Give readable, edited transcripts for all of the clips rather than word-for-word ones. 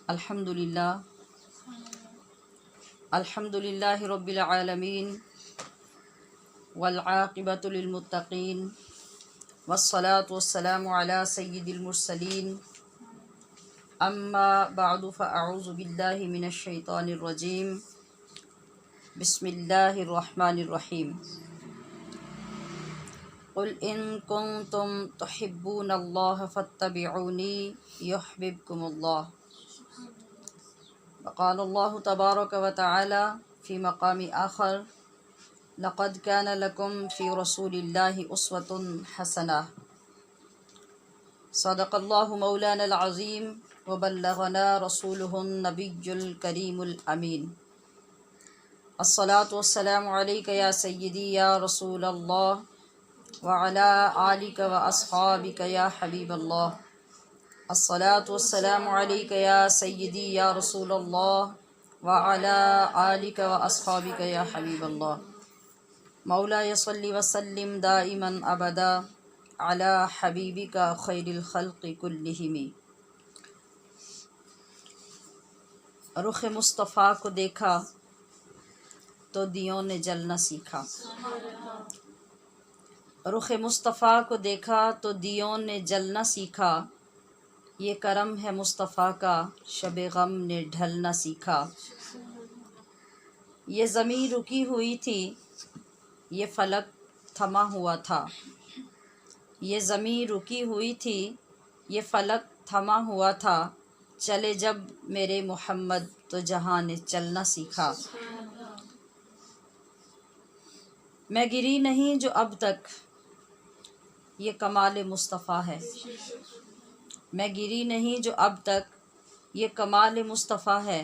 الحمدللہ رب العالمین والعاقبۃ للمتقین والصلاة والسلام علی سید المرسلین اما بعد فاعوذ باللہ من الشیطان الرجیم بسم اللہ الرحمن الرحیم قل ان کنتم تحبون اللہ فاتبعونی یحببکم اللہ وقال اللہ تبارک و تعالی فی مقام آخر لقد كان لكم في رسول الله أسوة حسنة صدق الله مولانا العظيم وبلغنا رسوله النبي الكريم الأمين الصلاة والسلام عليك يا سيدي يا رسول الله وعلى آلك وأصحابك يا حبيب الله الصلاة والسلام عليك يا سيدي يا رسول الله وعلى آلك وأصحابك يا حبيب الله مولاي صل وسلم دائما ابدا على حبيبك خير الخلق كلهم۔ رخ مصطفیٰ کو دیکھا تو دیوں نے جلنا سیکھا، رخ مصطفیٰ کو دیکھا تو دیوں نے جلنا سیکھا، یہ کرم ہے مصطفیٰ کا شب غم نے ڈھلنا سیکھا۔ یہ زمیں رکی ہوئی تھی، یہ فلک تھما ہوا تھا، یہ زمیں رکی ہوئی تھی، یہ فلک تھما ہوا تھا، چلے جب میرے محمد تو جہاں نے چلنا سیکھا۔ میں گری نہیں جو اب تک، یہ کمال مصطفیٰ ہے، میں گری نہیں جو اب تک، یہ کمال مصطفیٰ ہے،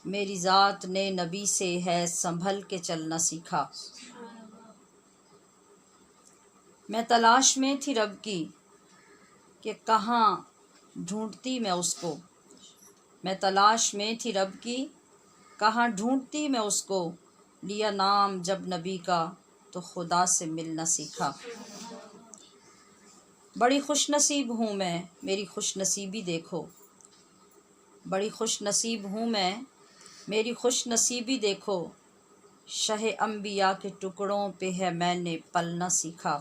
میری ذات نے نبی سے ہے سنبھل کے چلنا سیکھا۔ میں تلاش میں تھی رب کی کہ کہاں ڈھونڈتی میں اس کو، میں تلاش میں تھی رب کی کہاں ڈھونڈتی میں اس کو، لیا نام جب نبی کا تو خدا سے ملنا سیکھا۔ بڑی خوش نصیب ہوں میں، میری خوش نصیبی دیکھو، بڑی خوش نصیب ہوں میں، میری خوش نصیبی دیکھو، شہ انبیاء کے ٹکڑوں پہ ہے میں نے پلنا سیکھا۔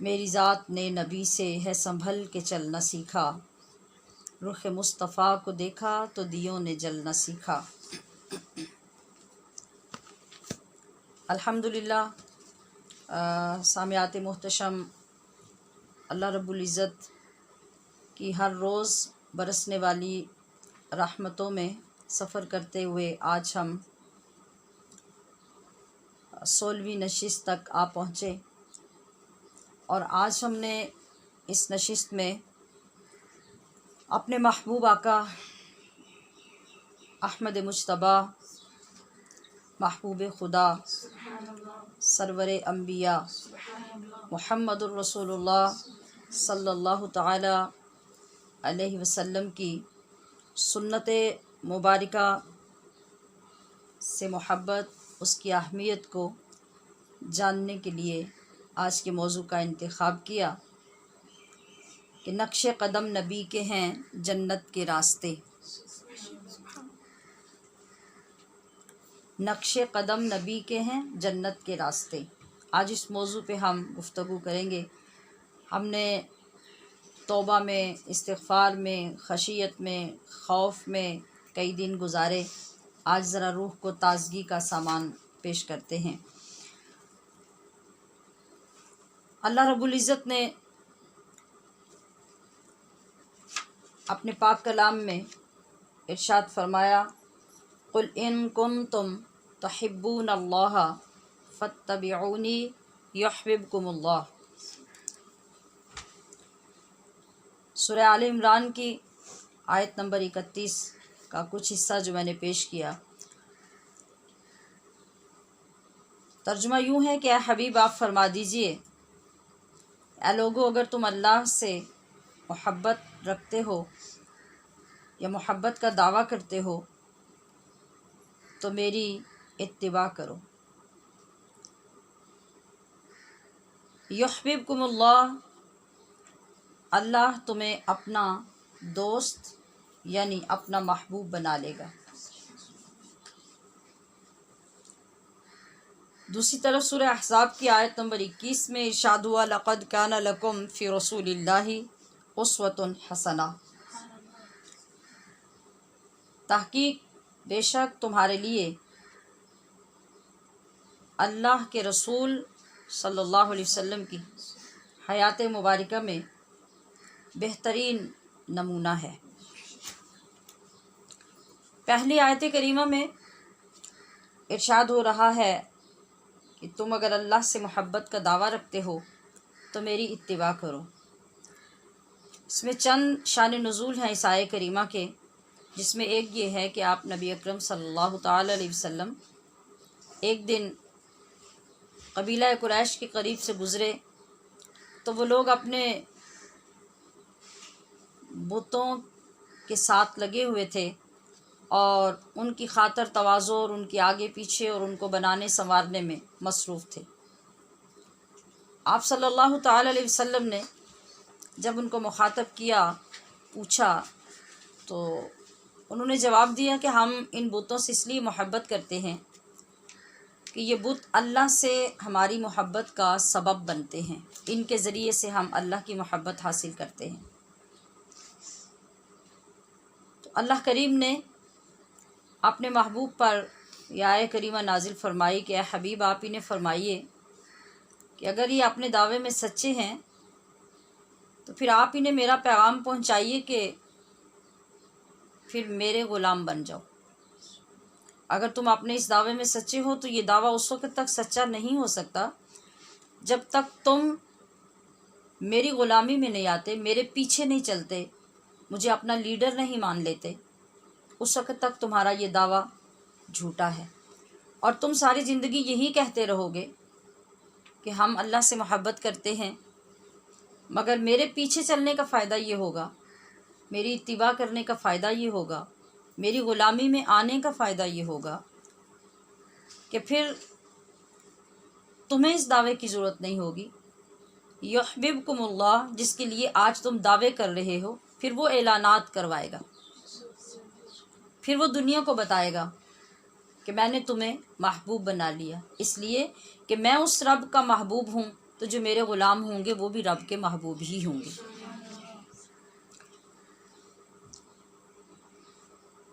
میری ذات نے نبی سے ہے سنبھل کے چلنا سیکھا، رخ مصطفیٰ کو دیکھا تو دیوں نے جلنا سیکھا۔ الحمدللہ سامعات محتشم، اللہ رب العزت کی ہر روز برسنے والی رحمتوں میں سفر کرتے ہوئے آج ہم 16ویں نشست تک آ پہنچے، اور آج ہم نے اس نشست میں اپنے محبوب آقا احمد مجتبی محبوب خدا سرور انبیاء محمد الرسول اللہ صلی اللہ تعالی علیہ وسلم کی سنت مبارکہ سے محبت، اس کی اہمیت کو جاننے کے لیے آج کے موضوع کا انتخاب کیا کہ نقش قدم نبی کے ہیں جنت کے راستے، نقش قدم نبی کے ہیں جنت کے راستے۔ آج اس موضوع پہ ہم گفتگو کریں گے۔ ہم نے توبہ میں، استغفار میں، خشیت میں، خوف میں کئی دن گزارے، آج ذرا روح کو تازگی کا سامان پیش کرتے ہیں۔ اللہ رب العزت نے اپنے پاک کلام میں ارشاد فرمایا، قل ان کنتم تحبون اللہ فاتبعونی یحببکم اللہ۔ سورہ آل عمران کی آیت نمبر 31 کا کچھ حصہ جو میں نے پیش کیا، ترجمہ یوں ہے کہ اے حبیب آپ فرما دیجئے، اے لوگو اگر تم اللہ سے محبت رکھتے ہو یا محبت کا دعویٰ کرتے ہو تو میری اتباع کرو۔ یحببکم اللہ اللہ تمہیں اپنا دوست یعنی اپنا محبوب بنا لے گا۔ دوسری طرف سورہ احزاب کی آیت نمبر 21 میں ارشاد ہوا لقد کان لکم فی رسول اللہ اسوۃ حسنہ، تحقیق بے شک تمہارے لیے اللہ کے رسول صلی اللہ علیہ وسلم کی حیات مبارکہ میں بہترین نمونہ ہے۔ پہلی آیت کریمہ میں ارشاد ہو رہا ہے کہ تم اگر اللہ سے محبت کا دعویٰ رکھتے ہو تو میری اتباع کرو۔ اس میں چند شان نزول ہیں اس آیت کریمہ کے، جس میں ایک یہ ہے کہ آپ نبی اکرم صلی اللہ تعالی علیہ وسلم ایک دن قبیلہ قریش کے قریب سے گزرے تو وہ لوگ اپنے بتوں کے ساتھ لگے ہوئے تھے اور ان کی خاطر تواضع اور ان کے آگے پیچھے اور ان کو بنانے سنوارنے میں مصروف تھے۔ آپ صلی اللہ تعالی علیہ وسلم نے جب ان کو مخاطب کیا، پوچھا، تو انہوں نے جواب دیا کہ ہم ان بتوں سے اس لیے محبت کرتے ہیں کہ یہ بت اللہ سے ہماری محبت کا سبب بنتے ہیں، ان کے ذریعے سے ہم اللہ کی محبت حاصل کرتے ہیں۔ تو اللہ کریم نے اپنے محبوب پر یہ آیت کریمہ نازل فرمائی کہ اے حبیب آپ انہیں فرمائیے کہ اگر یہ اپنے دعوے میں سچے ہیں تو پھر آپ انہیں میرا پیغام پہنچائیے کہ پھر میرے غلام بن جاؤ۔ اگر تم اپنے اس دعوے میں سچے ہو تو یہ دعویٰ اس وقت تک سچا نہیں ہو سکتا جب تک تم میری غلامی میں نہیں آتے، میرے پیچھے نہیں چلتے، مجھے اپنا لیڈر نہیں مان لیتے، اس وقت تک تمہارا یہ دعویٰ جھوٹا ہے، اور تم ساری زندگی یہی کہتے رہو گے کہ ہم اللہ سے محبت کرتے ہیں، مگر میرے پیچھے چلنے کا فائدہ یہ ہوگا، میری اتباع کرنے کا فائدہ یہ ہوگا، میری غلامی میں آنے کا فائدہ یہ ہوگا کہ پھر تمہیں اس دعوے کی ضرورت نہیں ہوگی۔ یحببکم اللہ، جس کے لیے آج تم دعوے کر رہے ہو، پھر وہ اعلانات کروائے گا، پھر وہ دنیا کو بتائے گا کہ میں نے تمہیں محبوب بنا لیا، اس لیے کہ میں اس رب کا محبوب ہوں، تو جو میرے غلام ہوں گے وہ بھی رب کے محبوب ہی ہوں گے۔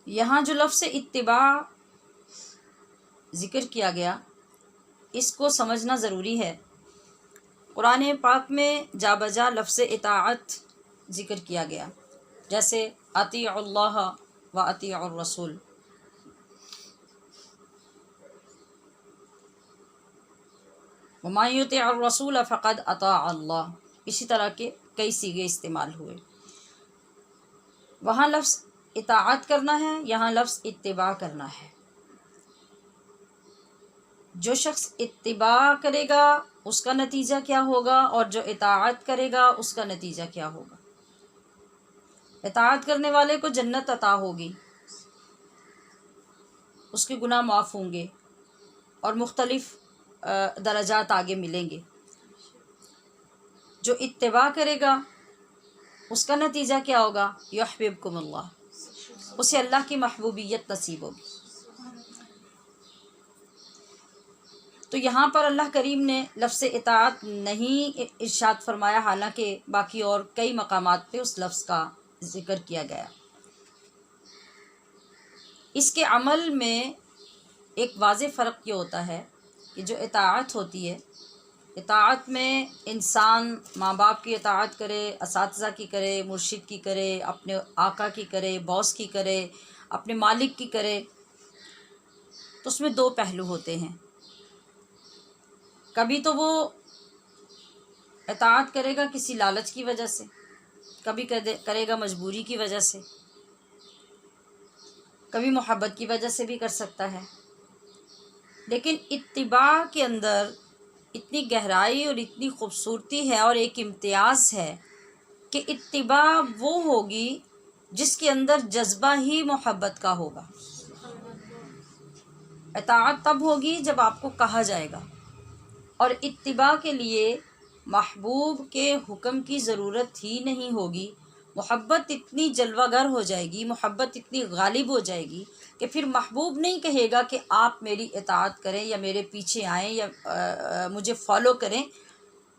یہاں جو لفظ اتباع ذکر کیا گیا اس کو سمجھنا ضروری ہے۔ قرآن پاک میں جا بجا لفظ اطاعت ذکر کیا گیا، جیسے اطیعوا اللہ و اطیعوا الرسول۔ وَمَن يُطِعِ الرَّسُولَ فَقَدْ أَطَاعَ اللَّهَ، اسی طرح کے کئی صیغے استعمال ہوئے۔ وہاں لفظ اطاعت کرنا ہے، یہاں لفظ اتباع کرنا ہے۔ جو شخص اتباع کرے گا اس کا نتیجہ کیا ہوگا، اور جو اطاعت کرے گا اس کا نتیجہ کیا ہوگا۔ اطاعت کرنے والے کو جنت عطا ہوگی، اس کے گناہ معاف ہوں گے اور مختلف درجات آگے ملیں گے۔ جو اتباع کرے گا اس کا نتیجہ کیا ہوگا، یحببکم اللہ، اسے اللہ کی محبوبیت نصیب ہوگی۔ تو یہاں پر اللہ کریم نے لفظ اطاعت نہیں ارشاد فرمایا، حالانکہ باقی اور کئی مقامات پہ اس لفظ کا ذکر کیا گیا۔ اس کے عمل میں ایک واضح فرق یہ ہوتا ہے کہ جو اطاعت ہوتی ہے، اطاعت میں انسان ماں باپ کی اطاعت کرے، اساتذہ کی کرے، مرشد کی کرے، اپنے آقا کی کرے، باس کی کرے، اپنے مالک کی کرے، تو اس میں دو پہلو ہوتے ہیں۔ کبھی تو وہ اطاعت کرے گا کسی لالچ کی وجہ سے، کبھی کرے گا مجبوری کی وجہ سے، کبھی محبت کی وجہ سے بھی کر سکتا ہے۔ لیکن اتباع کے اندر اتنی گہرائی اور اتنی خوبصورتی ہے اور ایک امتیاز ہے کہ اتباع وہ ہوگی جس کے اندر جذبہ ہی محبت کا ہوگا۔ اطاعت تب ہوگی جب آپ کو کہا جائے گا، اور اتباع کے لیے محبوب کے حکم کی ضرورت ہی نہیں ہوگی، محبت اتنی جلوہ گر ہو جائے گی، محبت اتنی غالب ہو جائے گی کہ پھر محبوب نہیں کہے گا کہ آپ میری اطاعت کریں یا میرے پیچھے آئیں یا مجھے فالو کریں،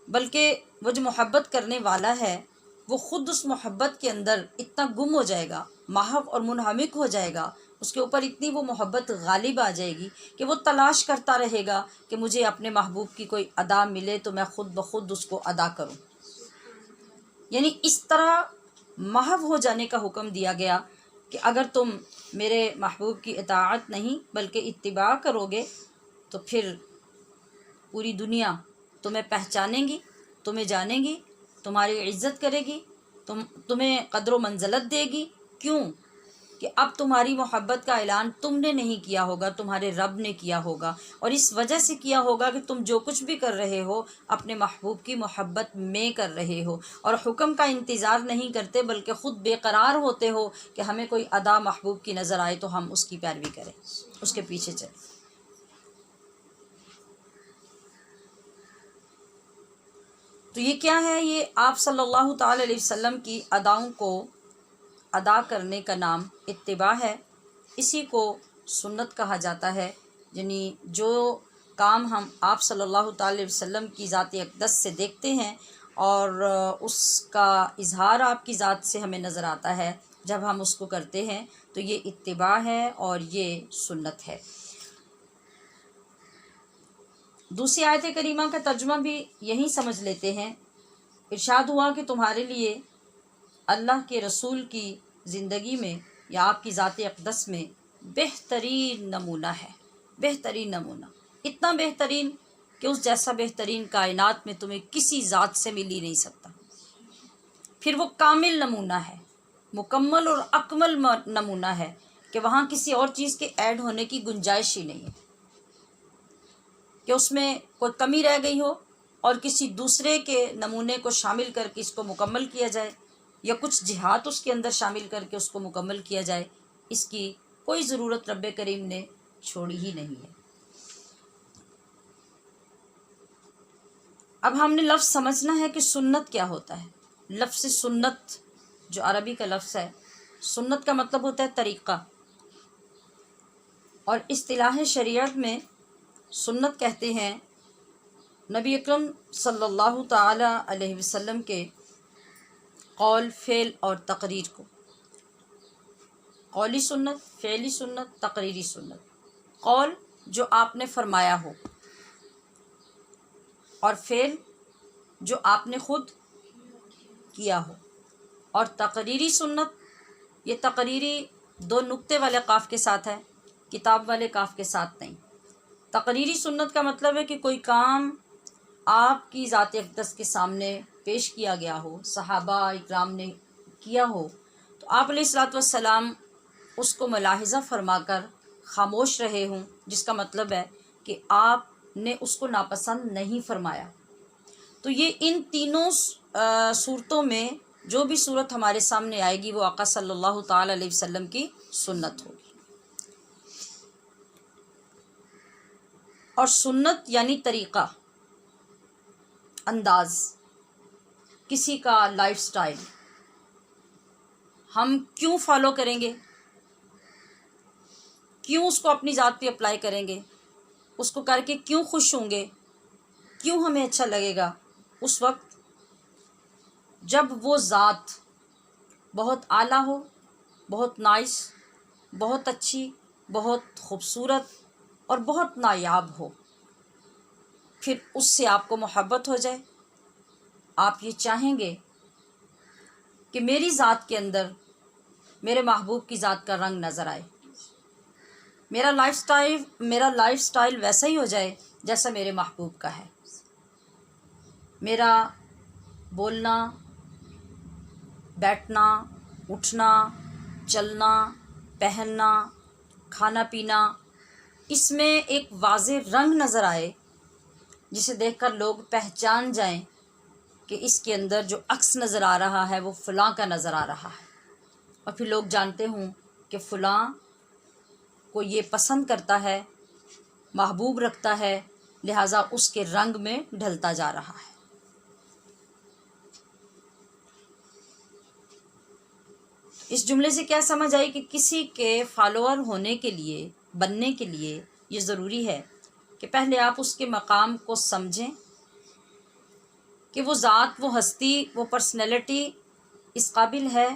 بلکہ وہ جو محبت کرنے والا ہے وہ خود اس محبت کے اندر اتنا گم ہو جائے گا، محو اور منہمک ہو جائے گا، اس کے اوپر اتنی وہ محبت غالب آ جائے گی کہ وہ تلاش کرتا رہے گا کہ مجھے اپنے محبوب کی کوئی ادا ملے تو میں خود بخود اس کو ادا کروں۔ یعنی اس طرح محو ہو جانے کا حکم دیا گیا کہ اگر تم میرے محبوب کی اطاعت نہیں بلکہ اتباع کرو گے تو پھر پوری دنیا تمہیں پہچانیں گی، تمہیں جانیں گی، تمہاری عزت کرے گی، تمہیں قدر و منزلت دے گی۔ کیوں کہ اب تمہاری محبت کا اعلان تم نے نہیں کیا ہوگا، تمہارے رب نے کیا ہوگا، اور اس وجہ سے کیا ہوگا کہ تم جو کچھ بھی کر رہے ہو اپنے محبوب کی محبت میں کر رہے ہو، اور حکم کا انتظار نہیں کرتے بلکہ خود بے قرار ہوتے ہو کہ ہمیں کوئی ادا محبوب کی نظر آئے تو ہم اس کی پیروی کریں، اس کے پیچھے چلیں۔ تو یہ کیا ہے؟ یہ آپ صلی اللہ تعالی علیہ وسلم کی اداؤں کو ادا کرنے کا نام اتباع ہے، اسی کو سنت کہا جاتا ہے۔ یعنی جو کام ہم آپ صلی اللہ تعالی علیہ وسلم کی ذات اقدس سے دیکھتے ہیں اور اس کا اظہار آپ کی ذات سے ہمیں نظر آتا ہے، جب ہم اس کو کرتے ہیں تو یہ اتباع ہے اور یہ سنت ہے۔ دوسری آیت کریمہ کا ترجمہ بھی یہی سمجھ لیتے ہیں۔ ارشاد ہوا کہ تمہارے لیے اللہ کے رسول کی زندگی میں یا آپ کی ذات اقدس میں بہترین نمونہ ہے، بہترین نمونہ، اتنا بہترین کہ اس جیسا بہترین کائنات میں تمہیں کسی ذات سے مل ہی نہیں سکتا۔ پھر وہ کامل نمونہ ہے، مکمل اور اکمل نمونہ ہے کہ وہاں کسی اور چیز کے ایڈ ہونے کی گنجائش ہی نہیں ہے کہ اس میں کوئی کمی رہ گئی ہو اور کسی دوسرے کے نمونے کو شامل کر کے اس کو مکمل کیا جائے، یا کچھ جہات اس کے اندر شامل کر کے اس کو مکمل کیا جائے، اس کی کوئی ضرورت رب کریم نے چھوڑی ہی نہیں ہے۔ اب ہم نے لفظ سمجھنا ہے کہ سنت کیا ہوتا ہے۔ لفظ سنت جو عربی کا لفظ ہے، سنت کا مطلب ہوتا ہے طریقہ، اور اصطلاح شریعت میں سنت کہتے ہیں نبی اکرم صلی اللہ تعالی علیہ وسلم کے قول، فعل اور تقریر کو۔ قولی سنت، فعلی سنت، تقریری سنت۔ قول جو آپ نے فرمایا ہو، اور فعل جو آپ نے خود کیا ہو، اور تقریری سنت، یہ تقریری دو نقطے والے قاف کے ساتھ ہے، کتاب والے قاف کے ساتھ نہیں۔ تقریری سنت کا مطلب ہے کہ کوئی کام آپ کی ذات اقدس کے سامنے پیش کیا گیا ہو، صحابہ اکرام نے کیا ہو، تو آپ علیہ الصلوۃ والسلام اس کو ملاحظہ فرما کر خاموش رہے ہوں، جس کا مطلب ہے کہ آپ نے اس کو ناپسند نہیں فرمایا۔ تو یہ ان تینوں صورتوں میں جو بھی صورت ہمارے سامنے آئے گی وہ آقا صلی اللہ تعالی علیہ وسلم کی سنت ہوگی۔ اور سنت یعنی طریقہ، انداز، کسی کا لائف سٹائل۔ ہم کیوں فالو کریں گے، کیوں اس کو اپنی ذات پہ اپلائی کریں گے، اس کو کر کے کیوں خوش ہوں گے، کیوں ہمیں اچھا لگے گا؟ اس وقت جب وہ ذات بہت اعلیٰ ہو، بہت نائس، بہت اچھی، بہت خوبصورت اور بہت نایاب ہو، پھر اس سے آپ کو محبت ہو جائے، آپ یہ چاہیں گے کہ میری ذات کے اندر میرے محبوب کی ذات کا رنگ نظر آئے، میرا لائف سٹائل ویسا ہی ہو جائے جیسا میرے محبوب کا ہے، میرا بولنا، بیٹھنا، اٹھنا، چلنا، پہننا، کھانا پینا، اس میں ایک واضح رنگ نظر آئے جسے دیکھ کر لوگ پہچان جائیں کہ اس کے اندر جو عکس نظر آ رہا ہے وہ فلاں کا نظر آ رہا ہے، اور پھر لوگ جانتے ہوں کہ فلاں کو یہ پسند کرتا ہے، محبوب رکھتا ہے، لہٰذا اس کے رنگ میں ڈھلتا جا رہا ہے۔ اس جملے سے کیا سمجھ آئی کہ کسی کے فالوور ہونے کے لیے، بننے کے لیے یہ ضروری ہے کہ پہلے آپ اس کے مقام کو سمجھیں کہ وہ ذات، وہ ہستی، وہ پرسنالٹی اس قابل ہے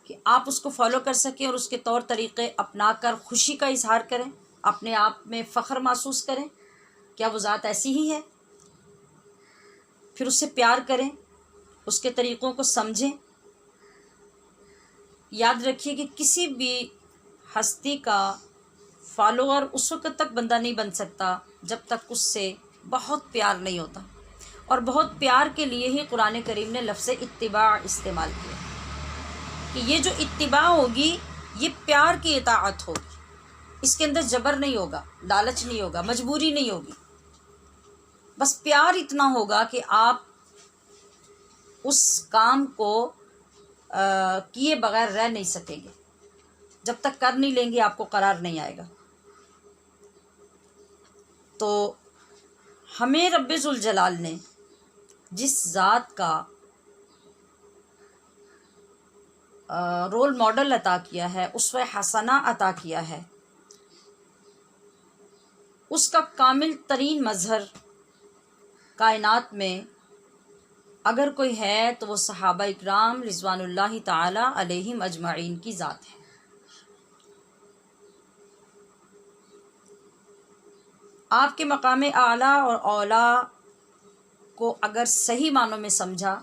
کہ آپ اس کو فالو کر سکیں اور اس کے طور طریقے اپنا کر خوشی کا اظہار کریں، اپنے آپ میں فخر محسوس کریں. کیا وہ ذات ایسی ہی ہے؟ پھر اس سے پیار کریں، اس کے طریقوں کو سمجھیں. یاد رکھیے کہ کسی بھی ہستی کا فالوور اس وقت تک بندہ نہیں بن سکتا جب تک اس سے بہت پیار نہیں ہوتا. اور بہت پیار کے لیے ہی قرآن کریم نے لفظ اتباع استعمال کیا کہ یہ جو اتباع ہوگی یہ پیار کی اطاعت ہوگی. اس کے اندر جبر نہیں ہوگا، لالچ نہیں ہوگا، مجبوری نہیں ہوگی. بس پیار اتنا ہوگا کہ آپ اس کام کو کیے بغیر رہ نہیں سکیں گے. جب تک کر نہیں لیں گے آپ کو قرار نہیں آئے گا. تو ہمیں رب ذوالجلال نے جس ذات کا رول ماڈل عطا کیا ہے، اسوہ حسنہ عطا کیا ہے، اس کا کامل ترین مظہر کائنات میں اگر کوئی ہے تو وہ صحابہ اکرام رضوان اللہ تعالی علیہم اجمعین کی ذات ہے. آپ کے مقام اعلیٰ اور اولیٰ کو اگر صحیح معنوں میں سمجھا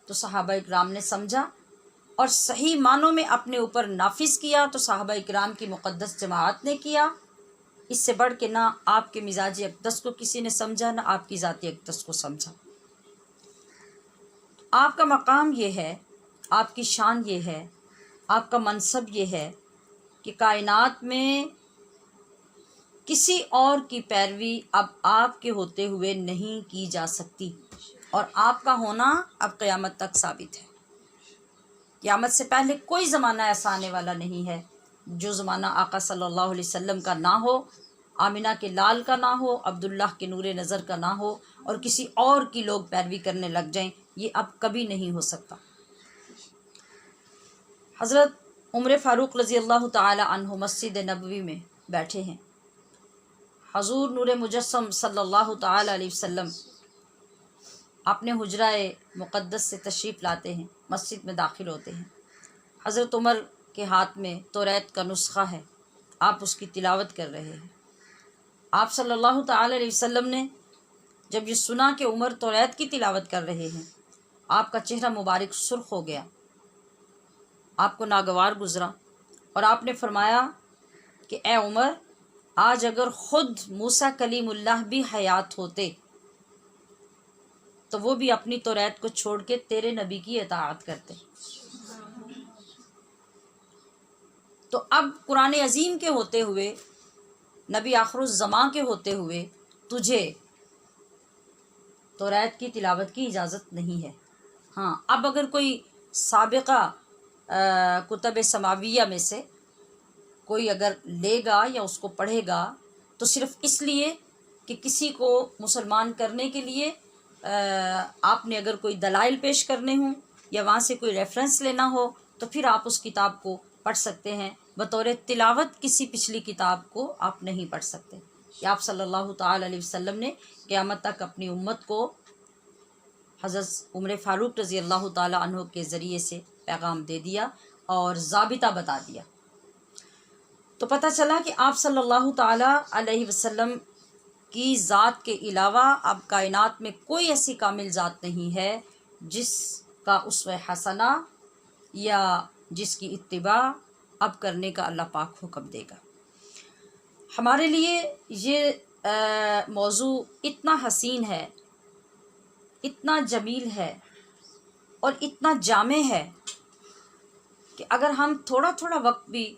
تو صحابہ اکرام نے سمجھا، اور صحیح معنوں میں اپنے اوپر نافذ کیا تو صحابہ اکرام کی مقدس جماعت نے کیا. اس سے بڑھ کے نہ آپ کے مزاج اقدس کو کسی نے سمجھا، نہ آپ کی ذاتی اقدس کو سمجھا. آپ کا مقام یہ ہے، آپ کی شان یہ ہے، آپ کا منصب یہ ہے کہ کائنات میں کسی اور کی پیروی اب آپ کے ہوتے ہوئے نہیں کی جا سکتی، اور آپ کا ہونا اب قیامت تک ثابت ہے. قیامت سے پہلے کوئی زمانہ ایسا آنے والا نہیں ہے جو زمانہ آقا صلی اللہ علیہ وسلم کا نہ ہو، آمینہ کے لال کا نہ ہو، عبداللہ کے نور نظر کا نہ ہو، اور کسی اور کی لوگ پیروی کرنے لگ جائیں. یہ اب کبھی نہیں ہو سکتا. حضرت عمر فاروق رضی اللہ تعالی عنہ مسجد نبوی میں بیٹھے ہیں. حضور نور مجسم صلی اللہ تعالی علیہ وسلم اپنے حجرہ مقدس سے تشریف لاتے ہیں، مسجد میں داخل ہوتے ہیں. حضرت عمر کے ہاتھ میں توریت کا نسخہ ہے، آپ اس کی تلاوت کر رہے ہیں. آپ صلی اللہ تعالی علیہ وسلم نے جب یہ سنا کہ عمر توریت کی تلاوت کر رہے ہیں، آپ کا چہرہ مبارک سرخ ہو گیا، آپ کو ناگوار گزرا، اور آپ نے فرمایا کہ اے عمر، آج اگر خود موسیٰ کلیم اللہ بھی حیات ہوتے تو وہ بھی اپنی توریت کو چھوڑ کے تیرے نبی کی اطاعت کرتے. تو اب قرآن عظیم کے ہوتے ہوئے، نبی آخر الزماں کے ہوتے ہوئے تجھے توریت کی تلاوت کی اجازت نہیں ہے. ہاں، اب اگر کوئی سابقہ کتب سماویہ میں سے کوئی اگر لے گا یا اس کو پڑھے گا تو صرف اس لیے کہ کسی کو مسلمان کرنے کے لیے آپ نے اگر کوئی دلائل پیش کرنے ہوں یا وہاں سے کوئی ریفرنس لینا ہو تو پھر آپ اس کتاب کو پڑھ سکتے ہیں. بطور تلاوت کسی پچھلی کتاب کو آپ نہیں پڑھ سکتے. کہ آپ صلی اللہ تعالی علیہ وسلم نے قیامت تک اپنی امت کو حضرت عمر فاروق رضی اللہ تعالی عنہ کے ذریعے سے پیغام دے دیا اور ضابطہ بتا دیا. تو پتہ چلا کہ آپ صلی اللہ تعالی علیہ وسلم کی ذات کے علاوہ اب کائنات میں کوئی ایسی کامل ذات نہیں ہے جس کا اسوہ حسنہ یا جس کی اتباع اب کرنے کا اللہ پاک حکم دے گا. ہمارے لیے یہ موضوع اتنا حسین ہے، اتنا جمیل ہے اور اتنا جامع ہے کہ اگر ہم تھوڑا تھوڑا وقت بھی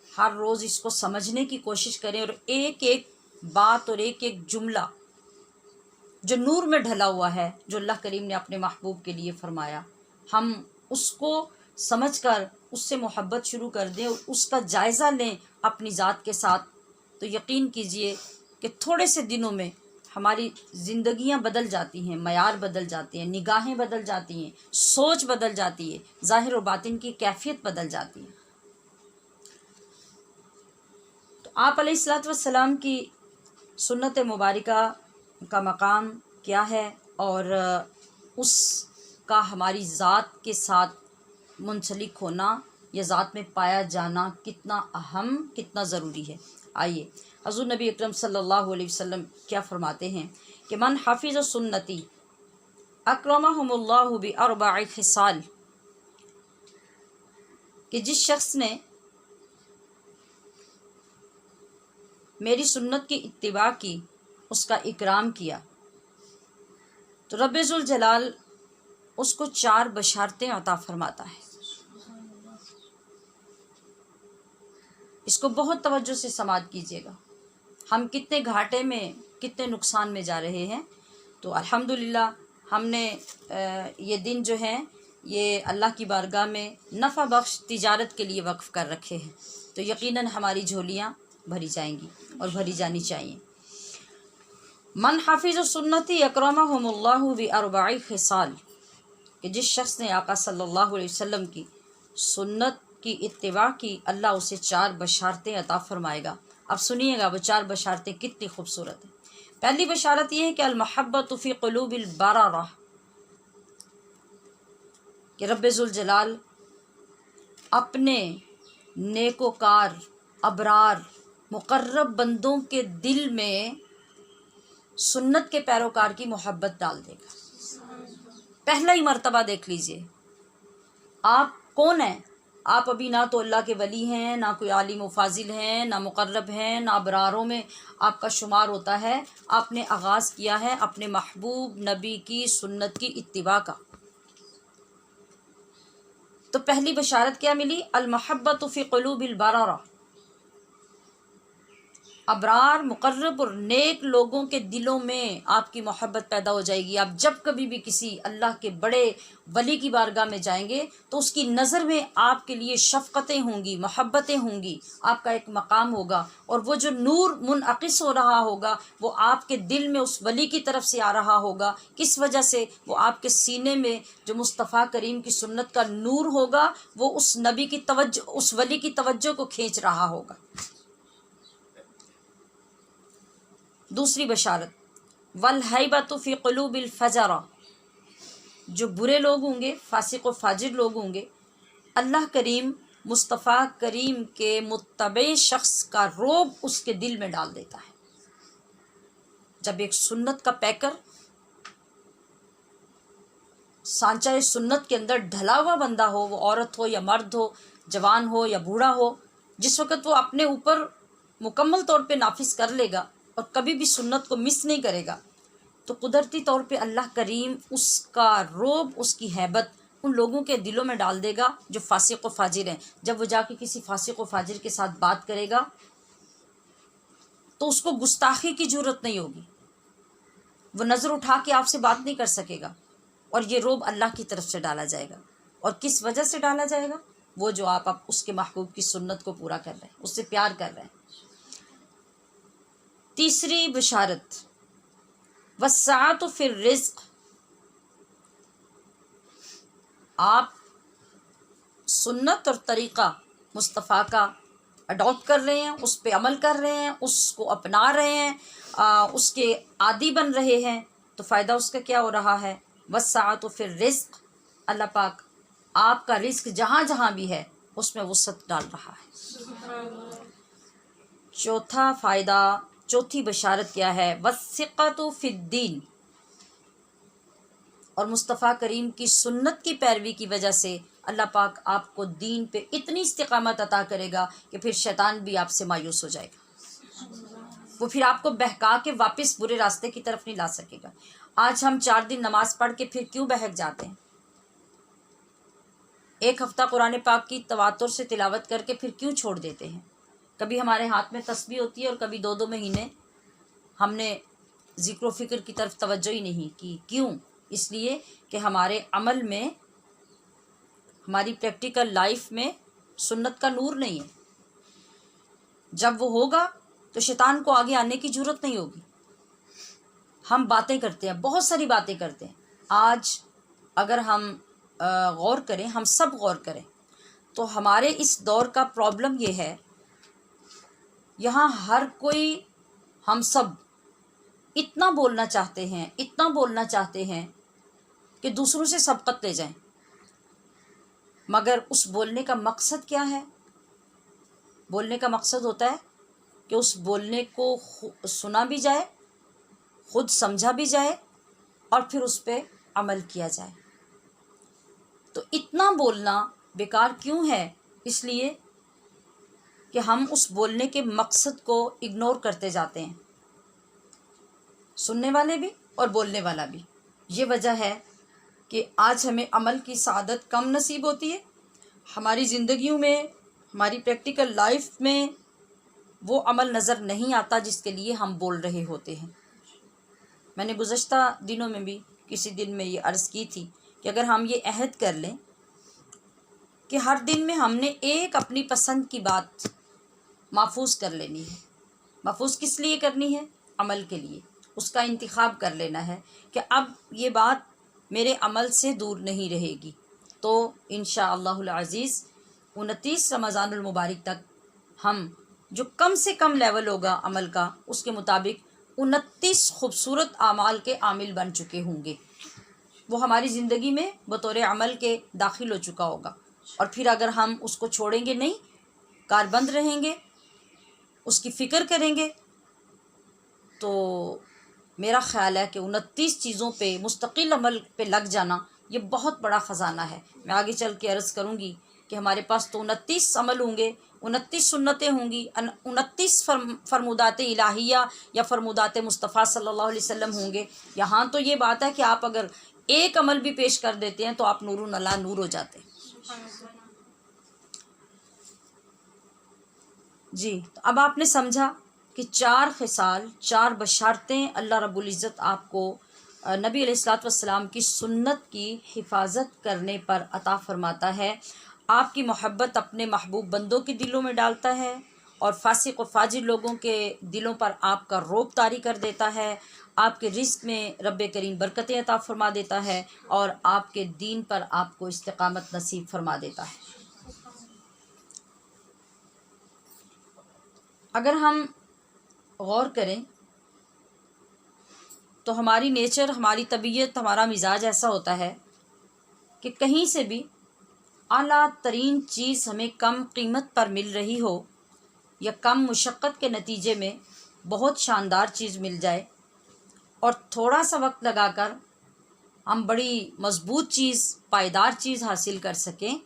ہر روز اس کو سمجھنے کی کوشش کریں اور ایک ایک بات اور ایک ایک جملہ جو نور میں ڈھلا ہوا ہے، جو اللہ کریم نے اپنے محبوب کے لیے فرمایا، ہم اس کو سمجھ کر اس سے محبت شروع کر دیں اور اس کا جائزہ لیں اپنی ذات کے ساتھ، تو یقین کیجئے کہ تھوڑے سے دنوں میں ہماری زندگیاں بدل جاتی ہیں، معیار بدل جاتے ہیں، نگاہیں بدل جاتی ہیں، سوچ بدل جاتی ہے، ظاہر و باطن کی کیفیت بدل جاتی ہے۔ تو آپ علیہ الصلوۃ والسلام کی سنت مبارکہ کا مقام کیا ہے، اور اس کا ہماری ذات کے ساتھ منسلک ہونا یا ذات میں پایا جانا کتنا اہم، کتنا ضروری ہے۔ آئیے حضور نبی اکرم صلی اللہ علیہ وسلم کیا فرماتے ہیں کہ من حافظ سنتی اکرمہم اللہ باربع خصال، کہ جس شخص نے میری سنت کی اتباع کی، اس کا اکرام کیا، تو رب ذوالجلال اس کو 4 بشارتیں عطا فرماتا ہے۔ اس کو بہت توجہ سے سماعت کیجیے گا۔ ہم کتنے گھاٹے میں، کتنے نقصان میں جا رہے ہیں، تو الحمدللہ ہم نے یہ دن جو ہیں یہ اللہ کی بارگاہ میں نفع بخش تجارت کے لیے وقف کر رکھے ہیں، تو یقیناً ہماری جھولیاں بھری جائیں گی اور بھری جانی چاہیے۔ من حافظ سنتی اکرمہم اللہ باربع خصال، کہ جس شخص نے آقا صلی اللہ علیہ وسلم کی سنت کی اتباع کی، اللہ اسے 4 بشارتیں عطا فرمائے گا۔ اب سنیے گا وہ 4 بشارتیں کتنی خوبصورت ہیں۔ پہلی بشارت یہ ہے کہ المحبۃ فی قلوب البررہ، کہ رب ذوالجلال اپنے نیکوکار، ابرار، مقرب بندوں کے دل میں سنت کے پیروکار کی محبت ڈال دے گا۔ پہلا ہی مرتبہ دیکھ لیجئے، آپ کون ہیں؟ آپ ابھی نہ تو اللہ کے ولی ہیں، نہ کوئی عالم و فاضل ہیں، نہ مقرب ہیں، نہ ابراروں میں آپ کا شمار ہوتا ہے۔ آپ نے آغاز کیا ہے اپنے محبوب نبی کی سنت کی اتباع کا۔ تو پہلی بشارت کیا ملی؟ المحبۃ فی قلوب البررہ، ابرار، مقرب اور نیک لوگوں کے دلوں میں آپ کی محبت پیدا ہو جائے گی۔ آپ جب کبھی بھی کسی اللہ کے بڑے ولی کی بارگاہ میں جائیں گے تو اس کی نظر میں آپ کے لیے شفقتیں ہوں گی، محبتیں ہوں گی، آپ کا ایک مقام ہوگا، اور وہ جو نور منعکس ہو رہا ہوگا وہ آپ کے دل میں اس ولی کی طرف سے آ رہا ہوگا۔ کس وجہ سے؟ وہ آپ کے سینے میں جو مصطفیٰ کریم کی سنت کا نور ہوگا وہ اس نبی کی توجہ، اس ولی کی توجہ کو کھینچ رہا ہوگا۔ دوسری بشارت والہیبۃ فی قلوب الفجرہ، جو برے لوگ ہوں گے، فاسق و فاجر لوگ ہوں گے، اللہ کریم مصطفیٰ کریم کے متبع شخص کا رعب اس کے دل میں ڈال دیتا ہے۔ جب ایک سنت کا پیکر، سانچہ سنت کے اندر ڈھلا ہوا بندہ ہو، وہ عورت ہو یا مرد ہو، جوان ہو یا بوڑھا ہو، جس وقت وہ اپنے اوپر مکمل طور پہ نافذ کر لے گا اور کبھی بھی سنت کو مس نہیں کرے گا، تو قدرتی طور پہ اللہ کریم اس کا رعب، اس کی ہیبت ان لوگوں کے دلوں میں ڈال دے گا جو فاسق و فاجر ہیں۔ جب وہ جا کے کسی فاسق و فاجر کے ساتھ بات کرے گا تو اس کو گستاخی کی جرت نہیں ہوگی، وہ نظر اٹھا کے آپ سے بات نہیں کر سکے گا، اور یہ رعب اللہ کی طرف سے ڈالا جائے گا۔ اور کس وجہ سے ڈالا جائے گا؟ وہ جو آپ اس کے محبوب کی سنت کو پورا کر رہے ہیں، اس سے پیار کر رہے ہیں۔ تیسری بشارت والسعۃ فی الرزق، آپ سنت اور طریقہ مصطفیٰ کا اڈاپٹ کر رہے ہیں، اس پہ عمل کر رہے ہیں، اس کو اپنا رہے ہیں، اس کے عادی بن رہے ہیں، تو فائدہ اس کا کیا ہو رہا ہے؟ والسعۃ فی الرزق، اللہ پاک آپ کا رزق جہاں جہاں بھی ہے اس میں وسعت ڈال رہا ہے۔ چوتھا فائدہ، چوتھی بشارت کیا ہے؟ والثقۃ فی الدین، اور مصطفیٰ کریم کی سنت کی پیروی کی وجہ سے اللہ پاک آپ کو دین پہ اتنی استقامت عطا کرے گا کہ پھر شیطان بھی آپ سے مایوس ہو جائے گا، وہ پھر آپ کو بہکا کے واپس برے راستے کی طرف نہیں لا سکے گا۔ آج ہم 4 دن نماز پڑھ کے پھر کیوں بہک جاتے ہیں؟ ایک ہفتہ قرآن پاک کی تواتر سے تلاوت کر کے پھر کیوں چھوڑ دیتے ہیں؟ کبھی ہمارے ہاتھ میں تسبیح ہوتی ہے اور کبھی 2 مہینے ہم نے ذکر و فکر کی طرف توجہ ہی نہیں کی۔ کیوں؟ اس لیے کہ ہمارے عمل میں، ہماری پریکٹیکل لائف میں سنت کا نور نہیں ہے۔ جب وہ ہوگا تو شیطان کو آگے آنے کی جرت نہیں ہوگی۔ ہم باتیں کرتے ہیں، بہت ساری باتیں کرتے ہیں. آج اگر ہم غور کریں، ہم سب غور کریں تو ہمارے اس دور کا پرابلم یہ ہے، یہاں ہر کوئی، ہم سب اتنا بولنا چاہتے ہیں، اتنا بولنا چاہتے ہیں کہ دوسروں سے سبقت لے جائیں، مگر اس بولنے کا مقصد کیا ہے؟ بولنے کا مقصد ہوتا ہے کہ اس بولنے کو سنا بھی جائے، خود سمجھا بھی جائے، اور پھر اس پہ عمل کیا جائے. تو اتنا بولنا بیکار کیوں ہے؟ اس لیے کہ ہم اس بولنے کے مقصد کو اگنور کرتے جاتے ہیں، سننے والے بھی اور بولنے والا بھی. یہ وجہ ہے کہ آج ہمیں عمل کی سعادت کم نصیب ہوتی ہے. ہماری زندگیوں میں، ہماری پریکٹیکل لائف میں وہ عمل نظر نہیں آتا جس کے لیے ہم بول رہے ہوتے ہیں. میں نے گزشتہ دنوں میں بھی کسی دن میں یہ عرض کی تھی کہ اگر ہم یہ عہد کر لیں کہ ہر دن میں ہم نے ایک اپنی پسند کی بات محفوظ کر لینی ہے. محفوظ کس لیے کرنی ہے؟ عمل کے لیے. اس کا انتخاب کر لینا ہے کہ اب یہ بات میرے عمل سے دور نہیں رہے گی. تو انشاءاللہ العزیز 29 رمضان المبارک تک ہم جو کم سے کم لیول ہوگا عمل کا، اس کے مطابق 29 خوبصورت اعمال کے عامل بن چکے ہوں گے. وہ ہماری زندگی میں بطور عمل کے داخل ہو چکا ہوگا. اور پھر اگر ہم اس کو چھوڑیں گے نہیں، کاربند رہیں گے، اس کی فکر کریں گے، تو میرا خیال ہے کہ 29 چیزوں پہ مستقل عمل پہ لگ جانا یہ بہت بڑا خزانہ ہے. میں آگے چل کے عرض کروں گی کہ ہمارے پاس تو 29 عمل ہوں گے، 29 سنتیں ہوں گی، 29 فرمودات الہیہ یا فرمودات مصطفیٰ صلی اللہ علیہ وسلم ہوں گے. یہاں تو یہ بات ہے کہ آپ اگر ایک عمل بھی پیش کر دیتے ہیں تو آپ نور علی نور ہو جاتے ہیں. جی، تو اب آپ نے سمجھا کہ 4 خصال، 4 بشارتیں اللہ رب العزت آپ کو نبی علیہ الصلوۃ والسلام کی سنت کی حفاظت کرنے پر عطا فرماتا ہے. آپ کی محبت اپنے محبوب بندوں کے دلوں میں ڈالتا ہے، اور فاسق و فاجر لوگوں کے دلوں پر آپ کا رعب طاری کر دیتا ہے. آپ کے رزق میں رب کریم برکتیں عطا فرما دیتا ہے، اور آپ کے دین پر آپ کو استقامت نصیب فرما دیتا ہے. اگر ہم غور کریں تو ہماری نیچر، ہماری طبیعت، ہمارا مزاج ایسا ہوتا ہے کہ کہیں سے بھی اعلیٰ ترین چیز ہمیں کم قیمت پر مل رہی ہو یا کم مشقت کے نتیجے میں بہت شاندار چیز مل جائے، اور تھوڑا سا وقت لگا کر ہم بڑی مضبوط چیز، پائیدار چیز حاصل کر سکیں،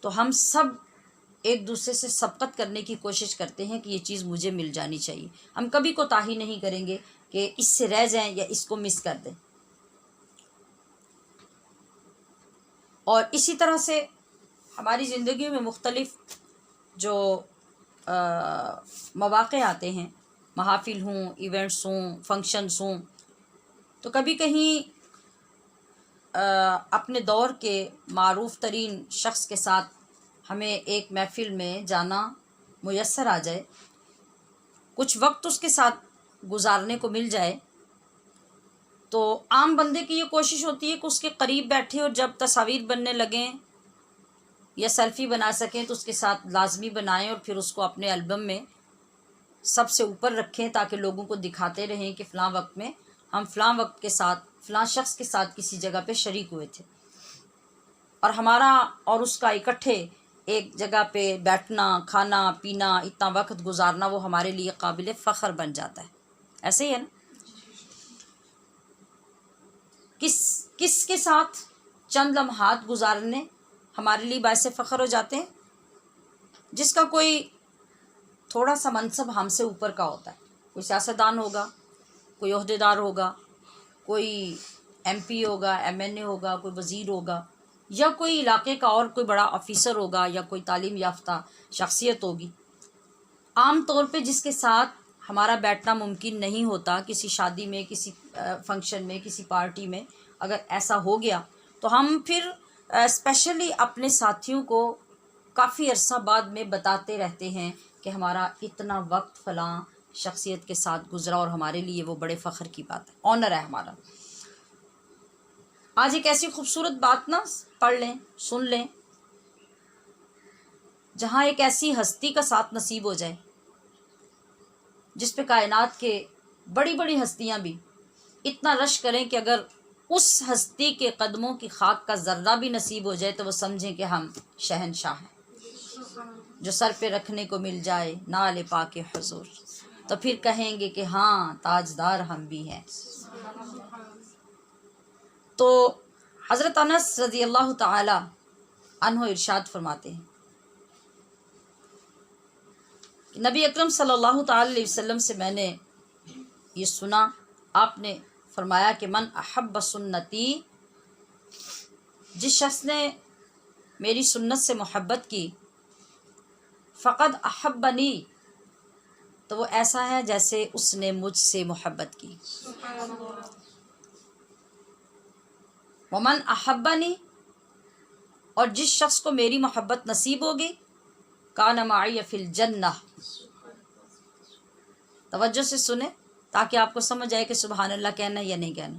تو ہم سب ایک دوسرے سے سبقت کرنے کی کوشش کرتے ہیں کہ یہ چیز مجھے مل جانی چاہیے. ہم کبھی کوتاہی نہیں کریں گے کہ اس سے رہ جائیں یا اس کو مس کر دیں. اور اسی طرح سے ہماری زندگی میں مختلف جو مواقع آتے ہیں، محافل ہوں، ایونٹس ہوں، فنکشنز ہوں، تو کبھی کہیں اپنے دور کے معروف ترین شخص کے ساتھ ہمیں ایک محفل میں جانا میسر آ جائے، کچھ وقت اس کے ساتھ گزارنے کو مل جائے، تو عام بندے کی یہ کوشش ہوتی ہے کہ اس کے قریب بیٹھے اور جب تصاویر بننے لگیں یا سیلفی بنا سکیں تو اس کے ساتھ لازمی بنائیں، اور پھر اس کو اپنے البم میں سب سے اوپر رکھیں تاکہ لوگوں کو دکھاتے رہیں کہ فلاں وقت میں ہم فلاں وقت کے ساتھ فلاں شخص کے ساتھ کسی جگہ پہ شریک ہوئے تھے. اور ہمارا اور اس کا اکٹھے ایک جگہ پہ بیٹھنا، کھانا پینا، اتنا وقت گزارنا وہ ہمارے لیے قابل فخر بن جاتا ہے. ایسے ہی ہے نا؟ کس کے ساتھ چند لمحات گزارنے ہمارے لیے باعث فخر ہو جاتے ہیں؟ جس کا کوئی تھوڑا سا منصب ہم سے اوپر کا ہوتا ہے. کوئی سیاستدان ہوگا، کوئی عہدیدار ہوگا، کوئی ایم پی ہوگا، ایم این اے ہوگا، کوئی وزیر ہوگا، یا کوئی علاقے کا اور کوئی بڑا آفیسر ہوگا، یا کوئی تعلیم یافتہ شخصیت ہوگی. عام طور پہ جس کے ساتھ ہمارا بیٹھنا ممکن نہیں ہوتا، کسی شادی میں، کسی فنکشن میں، کسی پارٹی میں اگر ایسا ہو گیا تو ہم پھر اسپیشلی اپنے ساتھیوں کو کافی عرصہ بعد میں بتاتے رہتے ہیں کہ ہمارا اتنا وقت فلاں شخصیت کے ساتھ گزرا، اور ہمارے لیے وہ بڑے فخر کی بات ہے، آنر ہے ہمارا۔ آج ایک ایسی خوبصورت بات نا پڑھ لیں، سن لیں، جہاں ایک ایسی ہستی کا ساتھ نصیب ہو جائے جس پہ کائنات کے بڑی بڑی ہستیاں بھی اتنا رش کریں کہ اگر اس ہستی کے قدموں کی خاک کا ذرہ بھی نصیب ہو جائے تو وہ سمجھیں کہ ہم شہنشاہ ہیں۔ جو سر پہ رکھنے کو مل جائے نال پاک حضور، تو پھر کہیں گے کہ ہاں تاجدار ہم بھی ہیں۔ تو حضرت انس رضی اللہ تعالی عنہ ارشاد فرماتے ہیں کہ نبی اکرم صلی اللہ تعالی علیہ وسلم سے میں نے یہ سنا، آپ نے فرمایا کہ من احب سنتی، جس شخص نے میری سنت سے محبت کی، فقد احبنی، تو وہ ایسا ہے جیسے اس نے مجھ سے محبت کی۔ ومن احبنی، اور جس شخص کو میری محبت نصیب ہوگی، کان معی فی الجنہ، توجہ سے سنیں تاکہ آپ کو سمجھ آئے کہ سبحان اللہ کہنا ہے یا نہیں کہنا۔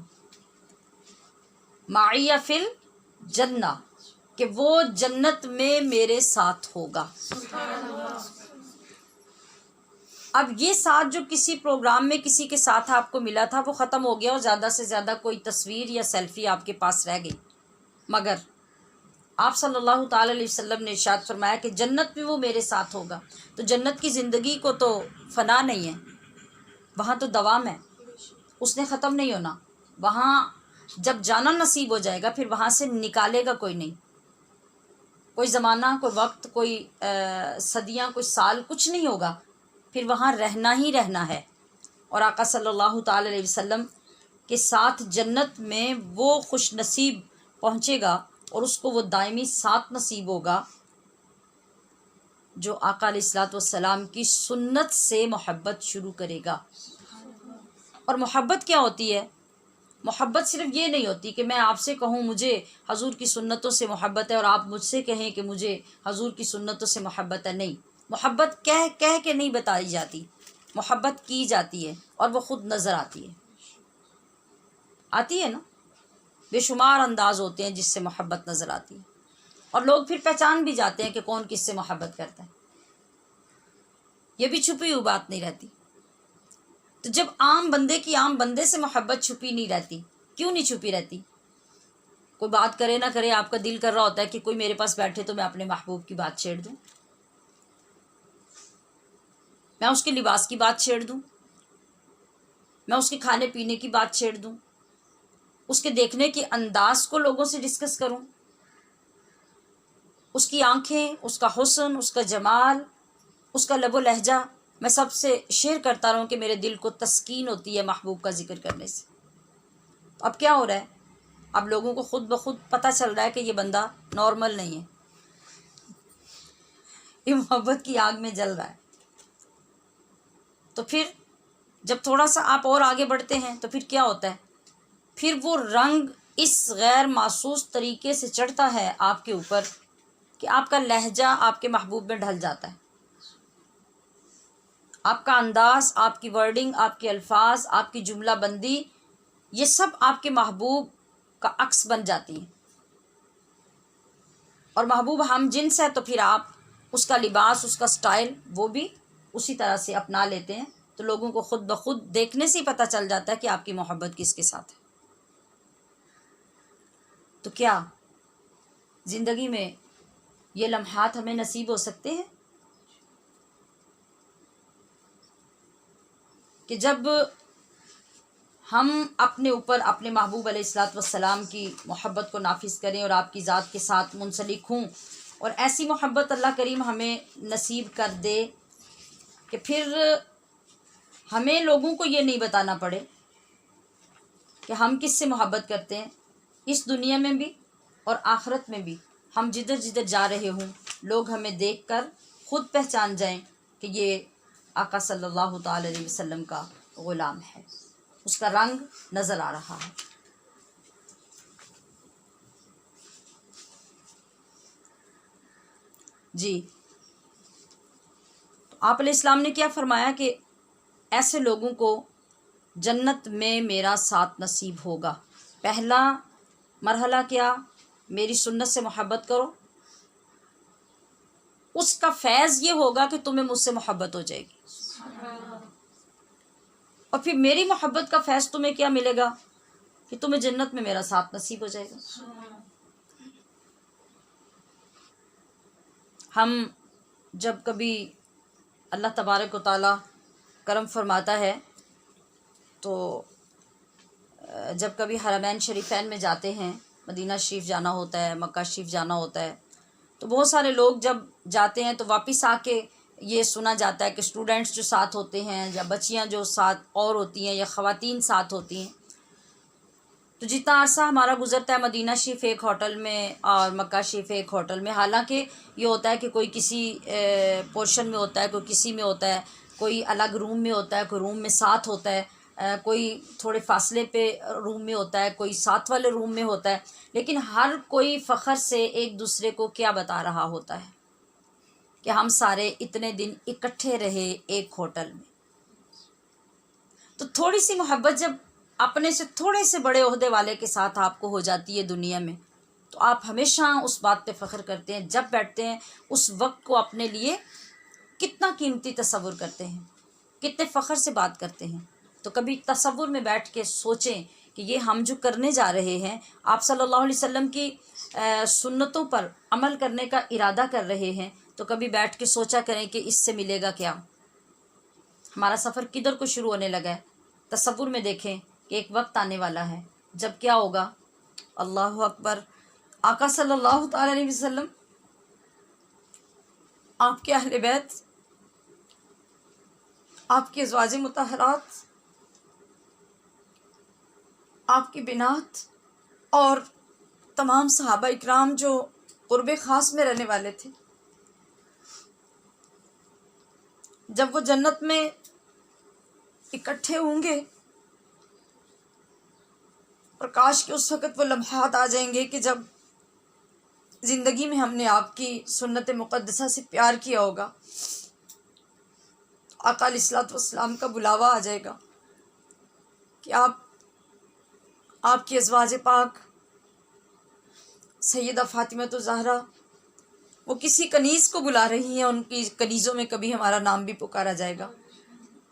معی فی الجنہ، کہ وہ جنت میں میرے ساتھ ہوگا۔ اب یہ ساتھ جو کسی پروگرام میں کسی کے ساتھ آپ کو ملا تھا وہ ختم ہو گیا، اور زیادہ سے زیادہ کوئی تصویر یا سیلفی آپ کے پاس رہ گئی، مگر آپ صلی اللہ تعالی علیہ وسلم نے ارشاد فرمایا کہ جنت میں وہ میرے ساتھ ہوگا۔ تو جنت کی زندگی کو تو فنا نہیں ہے، وہاں تو دوام ہے، اس نے ختم نہیں ہونا۔ وہاں جب جانا نصیب ہو جائے گا پھر وہاں سے نکالے گا کوئی نہیں، کوئی زمانہ، کوئی وقت، کوئی صدیاں، کوئی سال، کچھ نہیں ہوگا، پھر وہاں رہنا ہی رہنا ہے۔ اور آقا صلی اللہ تعالی علیہ وسلم کے ساتھ جنت میں وہ خوش نصیب پہنچے گا اور اس کو وہ دائمی ساتھ نصیب ہوگا جو آقا علیہ الصلوۃ والسلام کی سنت سے محبت شروع کرے گا۔ اور محبت کیا ہوتی ہے؟ محبت صرف یہ نہیں ہوتی کہ میں آپ سے کہوں مجھے حضور کی سنتوں سے محبت ہے اور آپ مجھ سے کہیں کہ مجھے حضور کی سنتوں سے محبت ہے، نہیں۔ محبت کہہ کے نہیں بتائی جاتی، محبت کی جاتی ہے، اور وہ خود نظر آتی ہے نا۔ بے شمار انداز ہوتے ہیں جس سے محبت نظر آتی ہے، اور لوگ پھر پہچان بھی جاتے ہیں کہ کون کس سے محبت کرتا ہے، یہ بھی چھپی ہوئی بات نہیں رہتی۔ تو جب عام بندے کی عام بندے سے محبت چھپی نہیں رہتی، کیوں نہیں چھپی رہتی؟ کوئی بات کرے نہ کرے، آپ کا دل کر رہا ہوتا ہے کہ کوئی میرے پاس بیٹھے تو میں اپنے محبوب کی بات چھیڑ دوں، میں اس کے لباس کی بات چھیڑ دوں، میں اس کے کھانے پینے کی بات چھیڑ دوں، اس کے دیکھنے کے انداز کو لوگوں سے ڈسکس کروں، اس کی آنکھیں، اس کا حسن، اس کا جمال، اس کا لب و لہجہ میں سب سے شیئر کرتا رہوں کہ میرے دل کو تسکین ہوتی ہے محبوب کا ذکر کرنے سے۔ اب کیا ہو رہا ہے؟ اب لوگوں کو خود بخود پتہ چل رہا ہے کہ یہ بندہ نارمل نہیں ہے، یہ محبت کی آگ میں جل رہا ہے۔ تو پھر جب تھوڑا سا آپ اور آگے بڑھتے ہیں تو پھر کیا ہوتا ہے؟ پھر وہ رنگ اس غیر محسوس طریقے سے چڑھتا ہے آپ کے اوپر کہ آپ کا لہجہ آپ کے محبوب میں ڈھل جاتا ہے، آپ کا انداز، آپ کی ورڈنگ، آپ کے الفاظ، آپ کی جملہ بندی، یہ سب آپ کے محبوب کا عکس بن جاتی ہیں۔ اور محبوب ہم جنس ہے تو پھر آپ اس کا لباس، اس کا سٹائل، وہ بھی اسی طرح سے اپنا لیتے ہیں، تو لوگوں کو خود بخود دیکھنے سے ہی پتہ چل جاتا ہے کہ آپ کی محبت کس کے ساتھ ہے۔ تو کیا زندگی میں یہ لمحات ہمیں نصیب ہو سکتے ہیں کہ جب ہم اپنے اوپر اپنے محبوب علیہ الصلوۃ والسلام کی محبت کو نافذ کریں اور آپ کی ذات کے ساتھ منسلک ہوں، اور ایسی محبت اللہ کریم ہمیں نصیب کر دے کہ پھر ہمیں لوگوں کو یہ نہیں بتانا پڑے کہ ہم کس سے محبت کرتے ہیں، اس دنیا میں بھی اور آخرت میں بھی ہم جدھر جدھر جا رہے ہوں لوگ ہمیں دیکھ کر خود پہچان جائیں کہ یہ آقا صلی اللہ تعالی علیہ وسلم کا غلام ہے، اس کا رنگ نظر آ رہا ہے۔ جی، تو آپ علیہ السلام نے کیا فرمایا کہ ایسے لوگوں کو جنت میں میرا ساتھ نصیب ہوگا۔ پہلا مرحلہ کیا؟ میری سنت سے محبت کرو، اس کا فیض یہ ہوگا کہ تمہیں مجھ سے محبت ہو جائے گی، اور پھر میری محبت کا فیض تمہیں کیا ملے گا کہ تمہیں جنت میں میرا ساتھ نصیب ہو جائے گا۔ ہم جب کبھی اللہ تبارک و تعالی کرم فرماتا ہے تو جب کبھی حرمین شریفین میں جاتے ہیں، مدینہ شریف جانا ہوتا ہے، مکہ شریف جانا ہوتا ہے، تو بہت سارے لوگ جب جاتے ہیں تو واپس آ کے یہ سنا جاتا ہے کہ اسٹوڈنٹس جو ساتھ ہوتے ہیں یا بچیاں جو ساتھ اور ہوتی ہیں یا خواتین ساتھ ہوتی ہیں، تو جتنا عرصہ ہمارا گزرتا ہے مدینہ شریف ایک ہوٹل میں اور مکہ شریف ایک ہوٹل میں، حالانکہ یہ ہوتا ہے کہ کوئی کسی پورشن میں ہوتا ہے، کوئی کسی میں ہوتا ہے، کوئی الگ روم میں ہوتا ہے، کوئی روم میں ساتھ ہوتا ہے، کوئی تھوڑے فاصلے پہ روم میں ہوتا ہے، کوئی ساتھ والے روم میں ہوتا ہے، لیکن ہر کوئی فخر سے ایک دوسرے کو کیا بتا رہا ہوتا ہے کہ ہم سارے اتنے دن اکٹھے رہے ایک ہوٹل میں۔ تو تھوڑی سی محبت جب اپنے سے تھوڑے سے بڑے عہدے والے کے ساتھ آپ کو ہو جاتی ہے دنیا میں، تو آپ ہمیشہ اس بات پہ فخر کرتے ہیں، جب بیٹھتے ہیں اس وقت کو اپنے لیے کتنا قیمتی تصور کرتے ہیں، کتنے فخر سے بات کرتے ہیں۔ تو کبھی تصور میں بیٹھ کے سوچیں کہ یہ ہم جو کرنے جا رہے ہیں، آپ صلی اللہ علیہ وسلم کی سنتوں پر عمل کرنے کا ارادہ کر رہے ہیں، تو کبھی بیٹھ کے سوچا کریں کہ اس سے ملے گا کیا، ہمارا سفر کدھر کو شروع ہونے لگا ہے۔ تصور میں دیکھیں کہ ایک وقت آنے والا ہے جب کیا ہوگا، اللہ اکبر، آقا صلی اللہ تعالی علیہ وسلم، آپ کے اہل بیت، آپ کے ازواج مطہرات، آپ کی بنات اور تمام صحابہ اکرام جو قرب خاص میں رہنے والے تھے، جب وہ جنت میں اکٹھے ہوں گے، اور کاش کہ اس وقت وہ لمحات آ جائیں گے کہ جب زندگی میں ہم نے آپ کی سنت مقدسہ سے پیار کیا ہوگا، آقا علیہ الصلوۃ والسلام کا بلاوا آ جائے گا کہ آپ کی ازواج پاک سیدہ فاطمہ الزہرا وہ کسی کنیز کو بلا رہی ہیں، ان کی کنیزوں میں کبھی ہمارا نام بھی پکارا جائے گا۔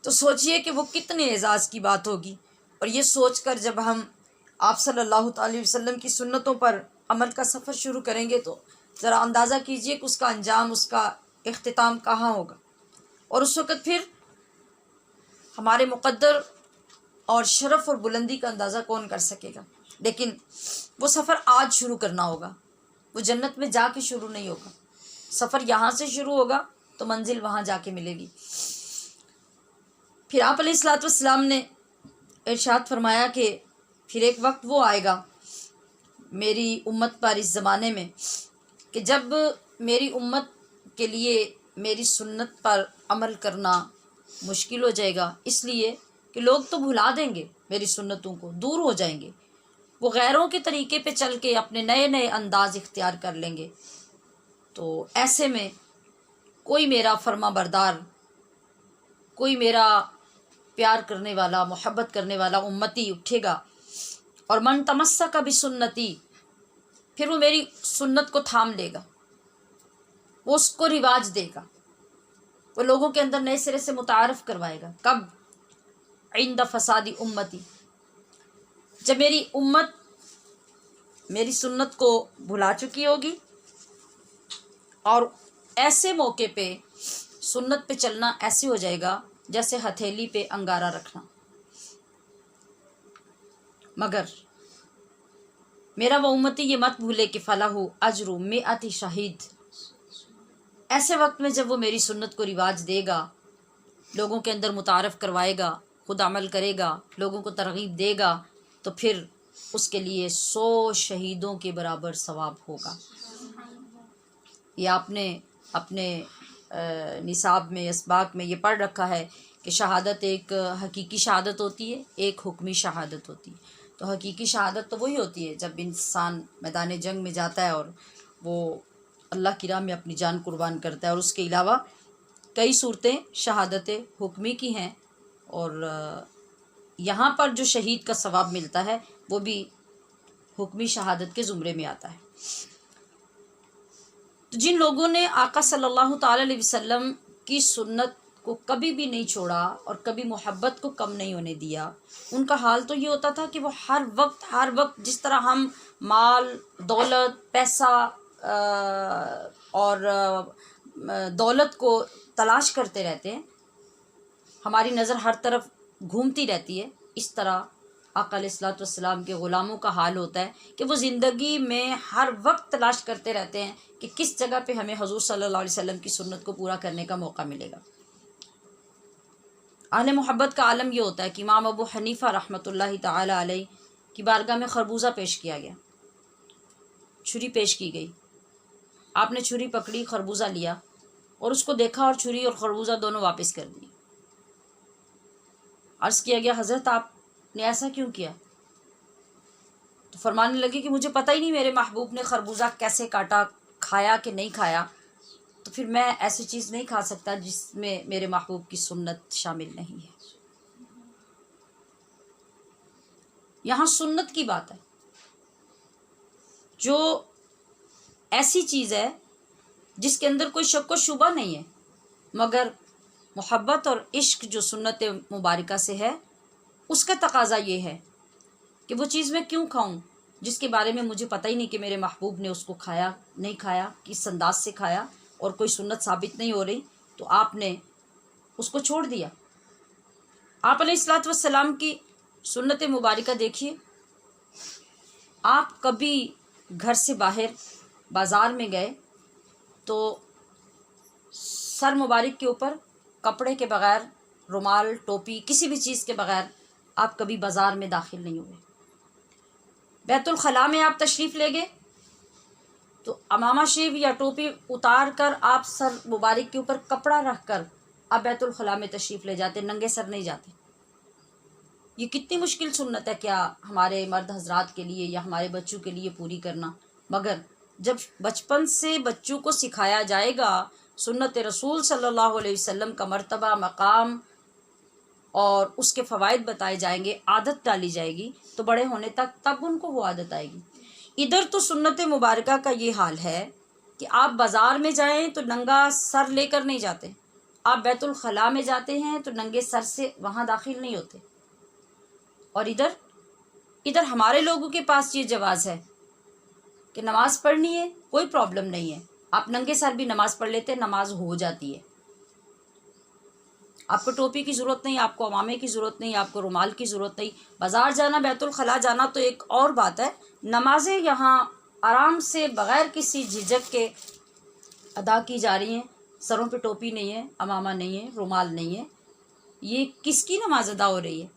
تو سوچئے کہ وہ کتنے اعزاز کی بات ہوگی، اور یہ سوچ کر جب ہم آپ صلی اللہ تعالی وسلم کی سنتوں پر عمل کا سفر شروع کریں گے تو ذرا اندازہ کیجئے کہ اس کا انجام، اس کا اختتام کہاں ہوگا، اور اس وقت پھر ہمارے مقدر اور شرف اور بلندی کا اندازہ کون کر سکے گا۔ لیکن وہ سفر آج شروع کرنا ہوگا، وہ جنت میں جا کے شروع نہیں ہوگا، سفر یہاں سے شروع ہوگا تو منزل وہاں جا کے ملے گی۔ پھر آپ علیہ الصلوۃ والسلام نے ارشاد فرمایا کہ پھر ایک وقت وہ آئے گا میری امت پر اس زمانے میں کہ جب میری امت کے لیے میری سنت پر عمل کرنا مشکل ہو جائے گا، اس لیے کہ لوگ تو بھلا دیں گے میری سنتوں کو، دور ہو جائیں گے، وہ غیروں کے طریقے پہ چل کے اپنے نئے نئے انداز اختیار کر لیں گے۔ تو ایسے میں کوئی میرا فرما بردار، کوئی میرا پیار کرنے والا، محبت کرنے والا امتی اٹھے گا، اور من تمسک بسنتی، پھر وہ میری سنت کو تھام لے گا، وہ اس کو رواج دے گا، وہ لوگوں کے اندر نئے سرے سے متعارف کروائے گا۔ کب؟ عند فساد امتی، جب میری امت میری سنت کو بھلا چکی ہوگی، اور ایسے موقع پہ سنت پہ چلنا ایسے ہو جائے گا جیسے ہتھیلی پہ انگارہ رکھنا۔ مگر میرا وہ امتی یہ مت بھولے کہ فلاح اجر مئات شہید، ایسے وقت میں جب وہ میری سنت کو رواج دے گا، لوگوں کے اندر متعارف کروائے گا، خود عمل کرے گا، لوگوں کو ترغیب دے گا، تو پھر اس کے لیے 100 شہیدوں کے برابر ثواب ہوگا۔ یہ آپ نے اپنے نصاب میں، اسباق میں یہ پڑھ رکھا ہے کہ شہادت ایک حقیقی شہادت ہوتی ہے، ایک حکمی شہادت ہوتی ہے۔ تو حقیقی شہادت تو وہی ہوتی ہے جب انسان میدان جنگ میں جاتا ہے اور وہ اللہ کی راہ میں اپنی جان قربان کرتا ہے، اور اس کے علاوہ کئی صورتیں شہادت حکمی کی ہیں اور یہاں پر جو شہید کا ثواب ملتا ہے وہ بھی حکمی شہادت کے زمرے میں آتا ہے۔ تو جن لوگوں نے آقا صلی اللہ تعالی علیہ وسلم کی سنت کو کبھی بھی نہیں چھوڑا اور کبھی محبت کو کم نہیں ہونے دیا، ان کا حال تو یہ ہوتا تھا کہ وہ ہر وقت جس طرح ہم مال، دولت، پیسہ اور دولت کو تلاش کرتے رہتے ہیں، ہماری نظر ہر طرف گھومتی رہتی ہے، اس طرح آقا علیہ الصلوۃ والسلام کے غلاموں کا حال ہوتا ہے کہ وہ زندگی میں ہر وقت تلاش کرتے رہتے ہیں کہ کس جگہ پہ ہمیں حضور صلی اللہ علیہ وسلم کی سنت کو پورا کرنے کا موقع ملے گا۔ اہل محبت کا عالم یہ ہوتا ہے کہ امام ابو حنیفہ رحمۃ اللہ تعالی علیہ کی بارگاہ میں خربوزہ پیش کیا گیا، چھری پیش کی گئی، آپ نے چھری پکڑی، خربوزہ لیا اور اس کو دیکھا اور چھری اور خربوزہ دونوں واپس کر دی۔ عرض کیا گیا حضرت آپ نے ایسا کیوں کیا؟ تو فرمانے لگے کہ مجھے پتہ ہی نہیں میرے محبوب نے خربوزہ کیسے کاٹا، کھایا کہ نہیں کھایا، تو پھر میں ایسی چیز نہیں کھا سکتا جس میں میرے محبوب کی سنت شامل نہیں ہے۔ یہاں سنت کی بات ہے، جو ایسی چیز ہے جس کے اندر کوئی شک و شبہ نہیں ہے، مگر محبت اور عشق جو سنت مبارکہ سے ہے، اس کا تقاضا یہ ہے کہ وہ چیز میں کیوں کھاؤں جس کے بارے میں مجھے پتہ ہی نہیں کہ میرے محبوب نے اس کو کھایا نہیں کھایا، کس انداز سے کھایا، اور کوئی سنت ثابت نہیں ہو رہی، تو آپ نے اس کو چھوڑ دیا۔ آپ علیہ الصلوۃ والسلام کی سنت مبارکہ دیکھیے، آپ کبھی گھر سے باہر بازار میں گئے تو سر مبارک کے اوپر کپڑے کے بغیر، رومال، ٹوپی، کسی بھی چیز کے بغیر آپ کبھی بازار میں داخل نہیں ہوئے۔ بیت الخلاء میں آپ تشریف لے گئے تو عمامہ شریف یا ٹوپی اتار کر آپ سر مبارک کے اوپر کپڑا رکھ کر آپ بیت الخلاء میں تشریف لے جاتے، ننگے سر نہیں جاتے۔ یہ کتنی مشکل سنت ہے کیا ہمارے مرد حضرات کے لیے یا ہمارے بچوں کے لیے پوری کرنا، مگر جب بچپن سے بچوں کو سکھایا جائے گا سنت رسول صلی اللہ علیہ وسلم کا مرتبہ، مقام اور اس کے فوائد بتائے جائیں گے، عادت ڈالی جائے گی، تو بڑے ہونے تک تب ان کو وہ عادت آئے گی۔ ادھر تو سنت مبارکہ کا یہ حال ہے کہ آپ بازار میں جائیں تو ننگا سر لے کر نہیں جاتے، آپ بیت الخلاء میں جاتے ہیں تو ننگے سر سے وہاں داخل نہیں ہوتے، اور ادھر ہمارے لوگوں کے پاس یہ جواز ہے کہ نماز پڑھنی ہے کوئی پرابلم نہیں ہے، آپ ننگے سر بھی نماز پڑھ لیتے، نماز ہو جاتی ہے، آپ کو ٹوپی کی ضرورت نہیں، آپ کو عمامے کی ضرورت نہیں، آپ کو رومال کی ضرورت نہیں۔ بازار جانا، بیت الخلاء جانا تو ایک اور بات ہے، نمازیں یہاں آرام سے بغیر کسی جھجک کے ادا کی جا رہی ہیں، سروں پہ ٹوپی نہیں ہے، عمامہ نہیں ہے، رومال نہیں ہے، یہ کس کی نماز ادا ہو رہی ہے؟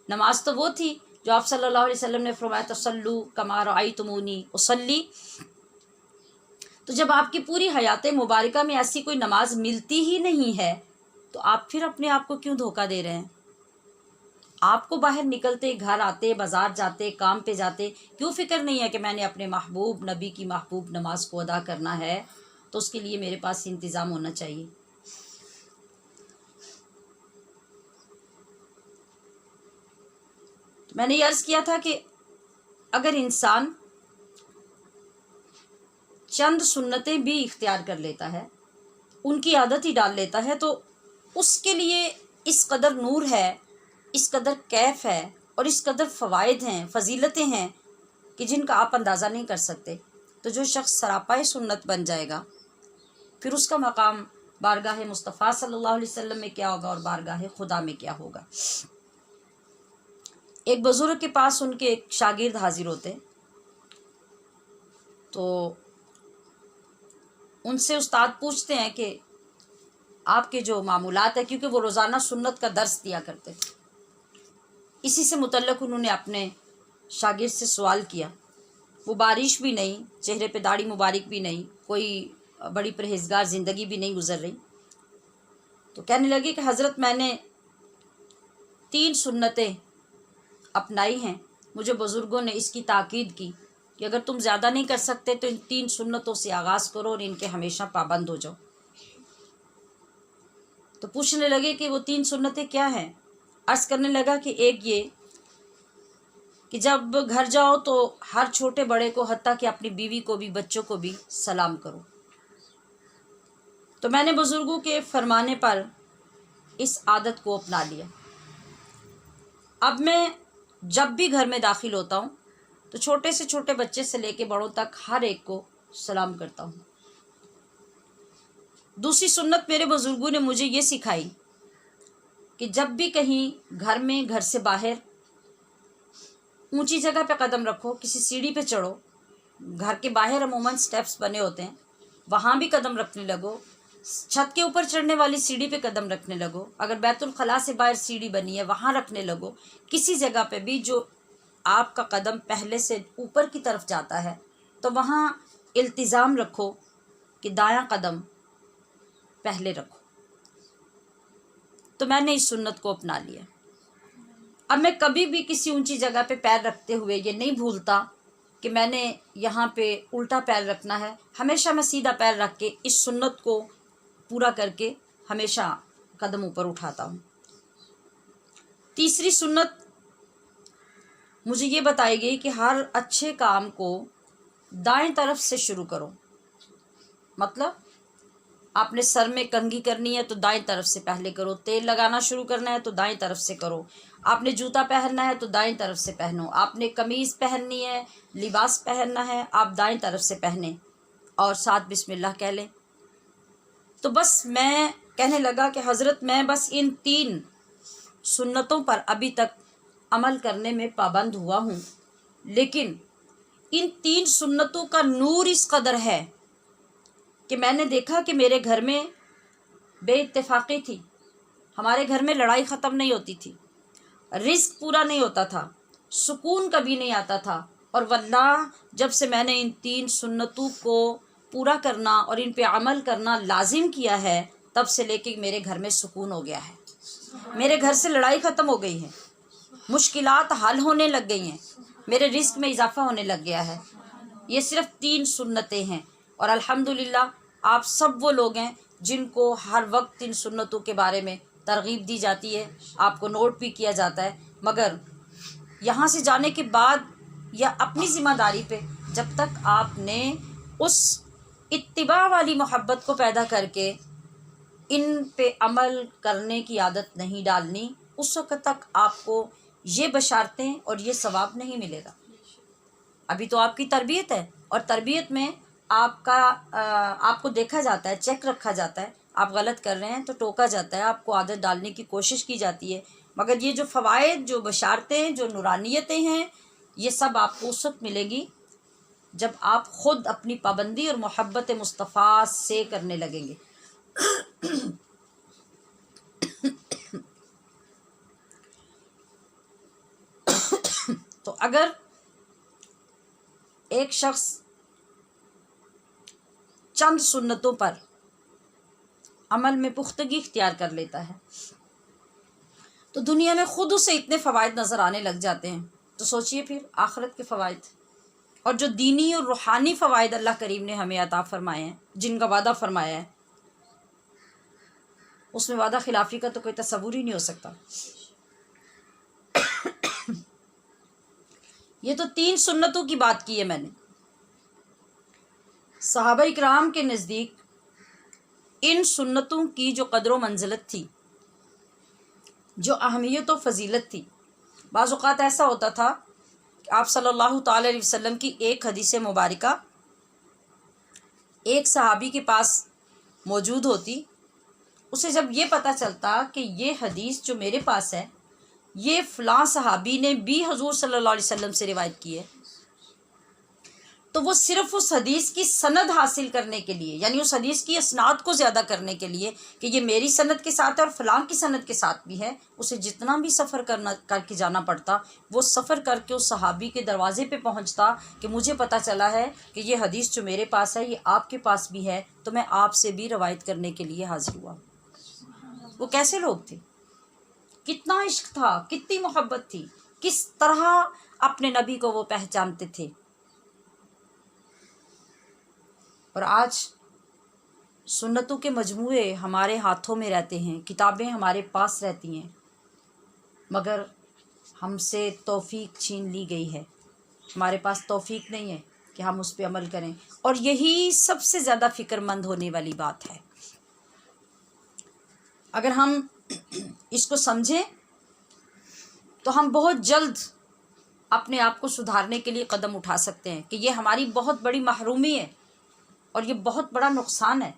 نماز تو وہ تھی جو آپ صلی اللہ علیہ وسلم نے فرمایا تصلوا کما رأیتمونی اصلی۔ تو جب آپ کی پوری حیات مبارکہ میں ایسی کوئی نماز ملتی ہی نہیں ہے تو آپ پھر اپنے آپ کو کیوں دھوکہ دے رہے ہیں؟ آپ کو باہر نکلتے، گھر آتے، بازار جاتے، کام پہ جاتے، کیوں فکر نہیں ہے کہ میں نے اپنے محبوب نبی کی محبوب نماز کو ادا کرنا ہے تو اس کے لیے میرے پاس انتظام ہونا چاہیے۔ میں نے یہ عرض کیا تھا کہ اگر انسان چند سنتیں بھی اختیار کر لیتا ہے، ان کی عادت ہی ڈال لیتا ہے، تو اس کے لیے اس قدر نور ہے، اس قدر کیف ہے اور اس قدر فوائد ہیں، فضیلتیں ہیں کہ جن کا آپ اندازہ نہیں کر سکتے۔ تو جو شخص سراپائے سنت بن جائے گا پھر اس کا مقام بارگاہ مصطفیٰ صلی اللہ علیہ وسلم میں کیا ہوگا اور بارگاہ خدا میں کیا ہوگا۔ ایک بزرگ کے پاس ان کے ایک شاگرد حاضر ہوتے تو ان سے استاد پوچھتے ہیں کہ آپ کے جو معمولات ہیں، کیونکہ وہ روزانہ سنت کا درس دیا کرتے تھے، اسی سے متعلق انہوں نے اپنے شاگرد سے سوال کیا۔ وہ بارش بھی نہیں، چہرے پہ داڑھی مبارک بھی نہیں، کوئی بڑی پرہیزگار زندگی بھی نہیں گزر رہی، تو کہنے لگے کہ حضرت میں نے 3 سنتیں اپنائی ہیں، مجھے بزرگوں نے اس کی تاکید کی کہ اگر تم زیادہ نہیں کر سکتے تو ان 3 سنتوں سے آغاز کرو اور ان کے ہمیشہ پابند ہو جاؤ۔ تو پوچھنے لگے کہ وہ 3 سنتیں کیا ہیں؟ عرض کرنے لگا کہ ایک یہ کہ جب گھر جاؤ تو ہر چھوٹے بڑے کو حتیٰ کہ اپنی بیوی کو بھی بچوں کو بھی سلام کرو۔ تو میں نے بزرگوں کے فرمانے پر اس عادت کو اپنا لیا۔ اب میں جب بھی گھر میں داخل ہوتا ہوں تو چھوٹے سے چھوٹے بچے سے لے کے بڑوں تک ہر ایک کو سلام کرتا ہوں۔ دوسری سنت میرے بزرگوں نے مجھے یہ سکھائی کہ جب بھی کہیں گھر میں، گھر سے باہر اونچی جگہ پہ قدم رکھو، کسی سیڑھی پہ چڑھو، گھر کے باہر عموماً سٹیپس بنے ہوتے ہیں، وہاں بھی قدم رکھنے لگو، چھت کے اوپر چڑھنے والی سیڑھی پہ قدم رکھنے لگو، اگر بیت الخلاء سے باہر سیڑھی بنی ہے وہاں رکھنے لگو، کسی جگہ پہ بھی جو آپ کا قدم پہلے سے اوپر کی طرف جاتا ہے تو وہاں التزام رکھو کہ دایاں قدم پہلے رکھو۔ تو میں نے اس سنت کو اپنا لیا۔ اب میں کبھی بھی کسی اونچی جگہ پہ پیر رکھتے ہوئے یہ نہیں بھولتا کہ میں نے یہاں پہ الٹا پیر رکھنا ہے، ہمیشہ میں سیدھا پیر رکھ کے اس سنت کو پورا کر کے ہمیشہ قدم اوپر اٹھاتا ہوں۔ تیسری سنت مجھے یہ بتائی گئی کہ ہر اچھے کام کو دائیں طرف سے شروع کرو۔ مطلب آپ نے سر میں کنگھی کرنی ہے تو دائیں طرف سے پہلے کرو، تیل لگانا شروع کرنا ہے تو دائیں طرف سے کرو، آپ نے جوتا پہننا ہے تو دائیں طرف سے پہنو، آپ نے قمیض پہننی ہے، لباس پہننا ہے، آپ دائیں طرف سے پہنیں اور ساتھ بسم اللہ کہہ لیں۔ تو بس میں کہنے لگا کہ حضرت میں بس ان 3 سنتوں پر ابھی تک عمل کرنے میں پابند ہوا ہوں، لیکن ان 3 سنتوں کا نور اس قدر ہے کہ میں نے دیکھا کہ میرے گھر میں بے اتفاقی تھی، ہمارے گھر میں لڑائی ختم نہیں ہوتی تھی، رزق پورا نہیں ہوتا تھا، سکون کبھی نہیں آتا تھا، اور واللہ جب سے میں نے ان 3 سنتوں کو پورا کرنا اور ان پہ عمل کرنا لازم کیا ہے تب سے لے کے میرے گھر میں سکون ہو گیا ہے، میرے گھر سے لڑائی ختم ہو گئی ہے، مشکلات حل ہونے لگ گئی ہیں، میرے رزق میں اضافہ ہونے لگ گیا ہے۔ یہ صرف 3 سنتیں ہیں، اور الحمدللہ آپ سب وہ لوگ ہیں جن کو ہر وقت ان سنتوں کے بارے میں ترغیب دی جاتی ہے، آپ کو نوٹ بھی کیا جاتا ہے، مگر یہاں سے جانے کے بعد یا اپنی ذمہ داری پہ جب تک آپ نے اس اتباع والی محبت کو پیدا کر کے ان پہ عمل کرنے کی عادت نہیں ڈالنی، اس وقت تک آپ کو یہ بشارتیں اور یہ ثواب نہیں ملے گا۔ ابھی تو آپ کی تربیت ہے، اور تربیت میں آپ کو دیکھا جاتا ہے، چیک رکھا جاتا ہے، آپ غلط کر رہے ہیں تو ٹوکا جاتا ہے، آپ کو عادت ڈالنے کی کوشش کی جاتی ہے، مگر یہ جو فوائد، جو بشارتیں، جو نورانیتیں ہیں، یہ سب آپ کو اس وقت ملے گی جب آپ خود اپنی پابندی اور محبت مصطفیٰ سے کرنے لگیں گے۔ تو اگر ایک شخص چند سنتوں پر عمل میں پختگی اختیار کر لیتا ہے تو دنیا میں خود اسے اتنے فوائد نظر آنے لگ جاتے ہیں، تو سوچئے پھر آخرت کے فوائد، اور جو دینی اور روحانی فوائد اللہ کریم نے ہمیں عطا فرمائے ہیں، جن کا وعدہ فرمایا ہے، اس میں وعدہ خلافی کا تو کوئی تصور ہی نہیں ہو سکتا۔ یہ تو 3 سنتوں کی بات کی ہے میں نے۔ صحابہ اکرام کے نزدیک ان سنتوں کی جو قدر و منزلت تھی، جو اہمیت و فضیلت تھی، بعض اوقات ایسا ہوتا تھا کہ آپ صلی اللہ تعالی علیہ وسلم کی ایک حدیث مبارکہ ایک صحابی کے پاس موجود ہوتی، اسے جب یہ پتہ چلتا کہ یہ حدیث جو میرے پاس ہے یہ فلاں صحابی نے بھی حضور صلی اللہ علیہ وسلم سے روایت کی ہے، تو وہ صرف اس حدیث کی سند حاصل کرنے کے لیے، یعنی اس حدیث کی اسناد کو زیادہ کرنے کے لیے کہ یہ میری سند کے ساتھ ہے اور فلاں کی سند کے ساتھ بھی ہے، اسے جتنا بھی سفر کر کے جانا پڑتا، وہ سفر کر کے اس صحابی کے دروازے پہ پہنچتا کہ مجھے پتہ چلا ہے کہ یہ حدیث جو میرے پاس ہے یہ آپ کے پاس بھی ہے، تو میں آپ سے بھی روایت کرنے کے لیے حاضر ہوا۔ وہ کیسے لوگ تھے، کتنا عشق تھا، کتنی محبت تھی، کس طرح اپنے نبی کو وہ پہچانتے تھے۔ اور آج سنتوں کے مجموعے ہمارے ہاتھوں میں رہتے ہیں، کتابیں ہمارے پاس رہتی ہیں، مگر ہم سے توفیق چھین لی گئی ہے، ہمارے پاس توفیق نہیں ہے کہ ہم اس پہ عمل کریں، اور یہی سب سے زیادہ فکر مند ہونے والی بات ہے۔ اگر ہم اس کو سمجھیں تو ہم بہت جلد اپنے آپ کو سدھارنے کے لیے قدم اٹھا سکتے ہیں کہ یہ ہماری بہت بڑی محرومی ہے اور یہ بہت بڑا نقصان ہے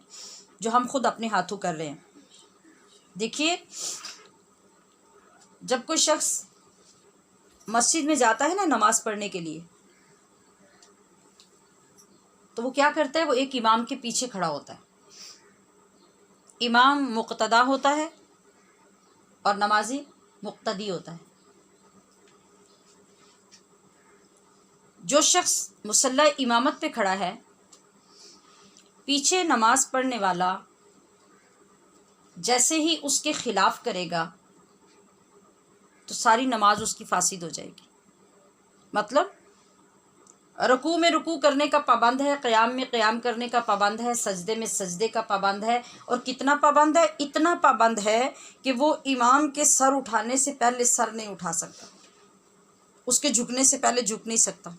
جو ہم خود اپنے ہاتھوں کر رہے ہیں۔ دیکھیے، جب کوئی شخص مسجد میں جاتا ہے نا نماز پڑھنے کے لیے، تو وہ کیا کرتا ہے؟ وہ ایک امام کے پیچھے کھڑا ہوتا ہے۔ امام مقتدا ہوتا ہے اور نمازی مقتدی ہوتا ہے۔ جو شخص مصلی امامت پہ کھڑا ہے، پیچھے نماز پڑھنے والا جیسے ہی اس کے خلاف کرے گا تو ساری نماز اس کی فاسد ہو جائے گی۔ مطلب رکوع میں رکوع کرنے کا پابند ہے، قیام میں قیام کرنے کا پابند ہے، سجدے میں سجدے کا پابند ہے، اور کتنا پابند ہے؟ اتنا پابند ہے کہ وہ امام کے سر اٹھانے سے پہلے سر نہیں اٹھا سکتا، اس کے جھکنے سے پہلے جھک نہیں سکتا،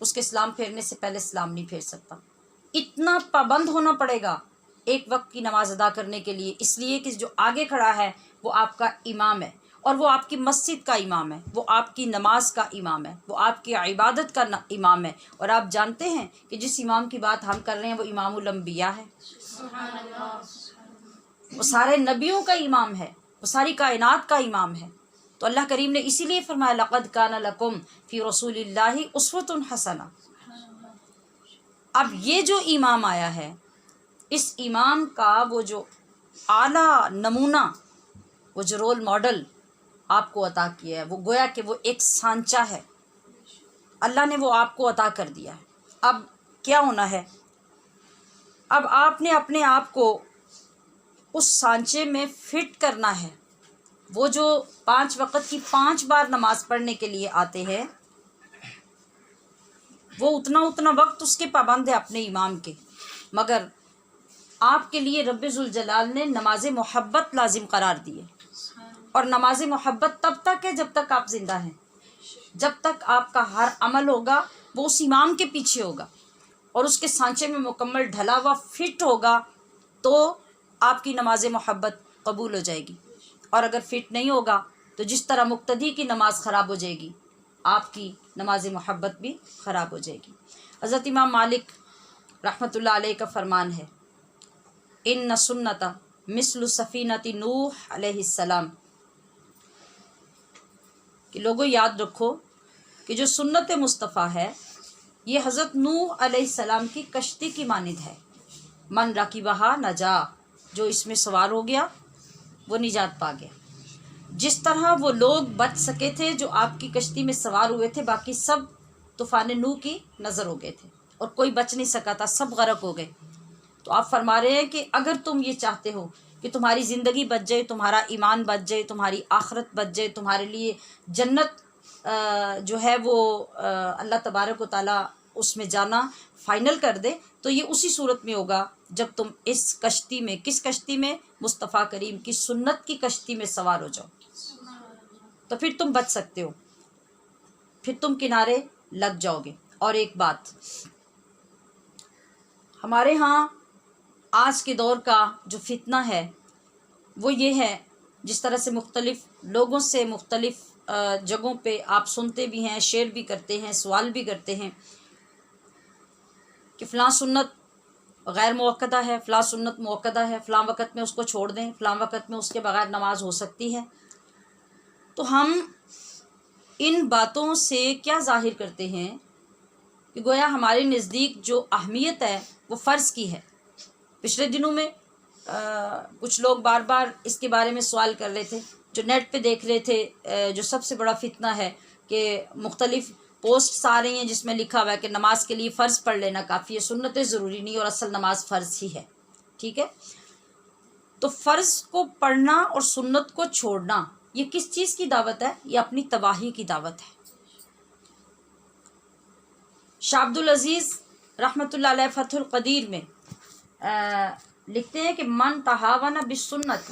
اس کے سلام پھیرنے سے پہلے سلام نہیں پھیر سکتا۔ اتنا پابند ہونا پڑے گا ایک وقت کی نماز ادا کرنے کے لیے، اس لیے کہ جو آگے کھڑا ہے وہ آپ کا امام ہے، اور وہ آپ کی مسجد کا امام ہے، وہ آپ کی نماز کا امام ہے، وہ آپ کی عبادت کا امام ہے۔ اور آپ جانتے ہیں کہ جس امام کی بات ہم کر رہے ہیں وہ امام الانبیاء ہے، وہ سارے نبیوں کا امام ہے، وہ ساری کائنات کا امام ہے۔ تو اللہ کریم نے اسی لیے فرمایا لقد کان لکم فی رسول اللہ اسوۃ حسنہ۔ اب یہ جو امام آیا ہے، اس امام کا وہ جو اعلیٰ نمونہ، وہ جو رول ماڈل آپ کو عطا کیا ہے، وہ گویا کہ وہ ایک سانچہ ہے، اللہ نے وہ آپ کو عطا کر دیا ہے۔ اب کیا ہونا ہے؟ اب آپ نے اپنے آپ کو اس سانچے میں فٹ کرنا ہے۔ وہ جو 5 وقت کی 5 بار نماز پڑھنے کے لیے آتے ہیں، وہ اتنا وقت اس کے پابند ہے اپنے امام کے، مگر آپ کے لیے رب ذوالجلال نے نماز محبت لازم قرار دی ہے، اور نماز محبت تب تک ہے جب تک آپ زندہ ہیں، جب تک آپ کا ہر عمل ہوگا وہ اس امام کے پیچھے ہوگا اور اس کے سانچے میں مکمل ڈھلا ہوا فٹ ہوگا، تو آپ کی نماز محبت قبول ہو جائے گی۔ اور اگر فٹ نہیں ہوگا تو جس طرح مقتدی کی نماز خراب ہو جائے گی، آپ کی نماز محبت بھی خراب ہو جائے گی۔ حضرت امام مالک رحمۃ اللہ علیہ کا فرمان ہے، ان سنت مثل سفینۃ نوح علیہ السلام، کہ لوگوں یاد رکھو کہ جو سنت مصطفیٰ ہے یہ حضرت نوح علیہ السلام کی کشتی کی مانند ہے۔ من رکبہا نجا، جو اس میں سوار ہو گیا وہ نجات پا گیا۔ جس طرح وہ لوگ بچ سکے تھے جو آپ کی کشتی میں سوار ہوئے تھے، باقی سب طوفان نوح کی نظر ہو گئے تھے اور کوئی بچ نہیں سکا تھا، سب غرق ہو گئے۔ تو آپ فرما رہے ہیں کہ اگر تم یہ چاہتے ہو کہ تمہاری زندگی بچ جائے، تمہارا ایمان بچ جائے، تمہاری آخرت بچ جائے، تمہارے لیے جنت جو ہے وہ اللہ تبارک و تعالیٰ اس میں جانا فائنل کر دے، تو یہ اسی صورت میں ہوگا جب تم اس کشتی میں، کس کشتی میں؟ مصطفیٰ کریم کی سنت کی کشتی میں سوار ہو جاؤ، تو پھر تم بچ سکتے ہو، پھر تم کنارے لگ جاؤ گے۔ اور ایک بات، ہمارے ہاں آج کے دور کا جو فتنہ ہے وہ یہ ہے، جس طرح سے مختلف لوگوں سے مختلف جگہوں پہ آپ سنتے بھی ہیں، شیئر بھی کرتے ہیں، سوال بھی کرتے ہیں کہ فلاں سنت غیر موقدہ ہے، فلاں سنت موقدہ ہے، فلاں وقت میں اس کو چھوڑ دیں، فلاں وقت میں اس کے بغیر نماز ہو سکتی ہے۔ تو ہم ان باتوں سے کیا ظاہر کرتے ہیں کہ گویا ہمارے نزدیک جو اہمیت ہے وہ فرض کی ہے۔ پچھلے دنوں میں کچھ لوگ بار بار اس کے بارے میں سوال کر رہے تھے، جو نیٹ پہ دیکھ رہے تھے، جو سب سے بڑا فتنہ ہے کہ مختلف پوسٹس آ رہی ہیں جس میں لکھا ہوا ہے کہ نماز کے لیے فرض پڑھ لینا کافی ہے، سنتیں ضروری نہیں، اور اصل نماز فرض ہی ہے۔ ٹھیک ہے، تو فرض کو پڑھنا اور سنت کو چھوڑنا یہ کس چیز کی دعوت ہے؟ یہ اپنی تباہی کی دعوت ہے۔ شاہ عبد العزیز رحمۃ اللہ علیہ فتح القدیر میں لکھتے ہیں کہ من تہاون بالسنت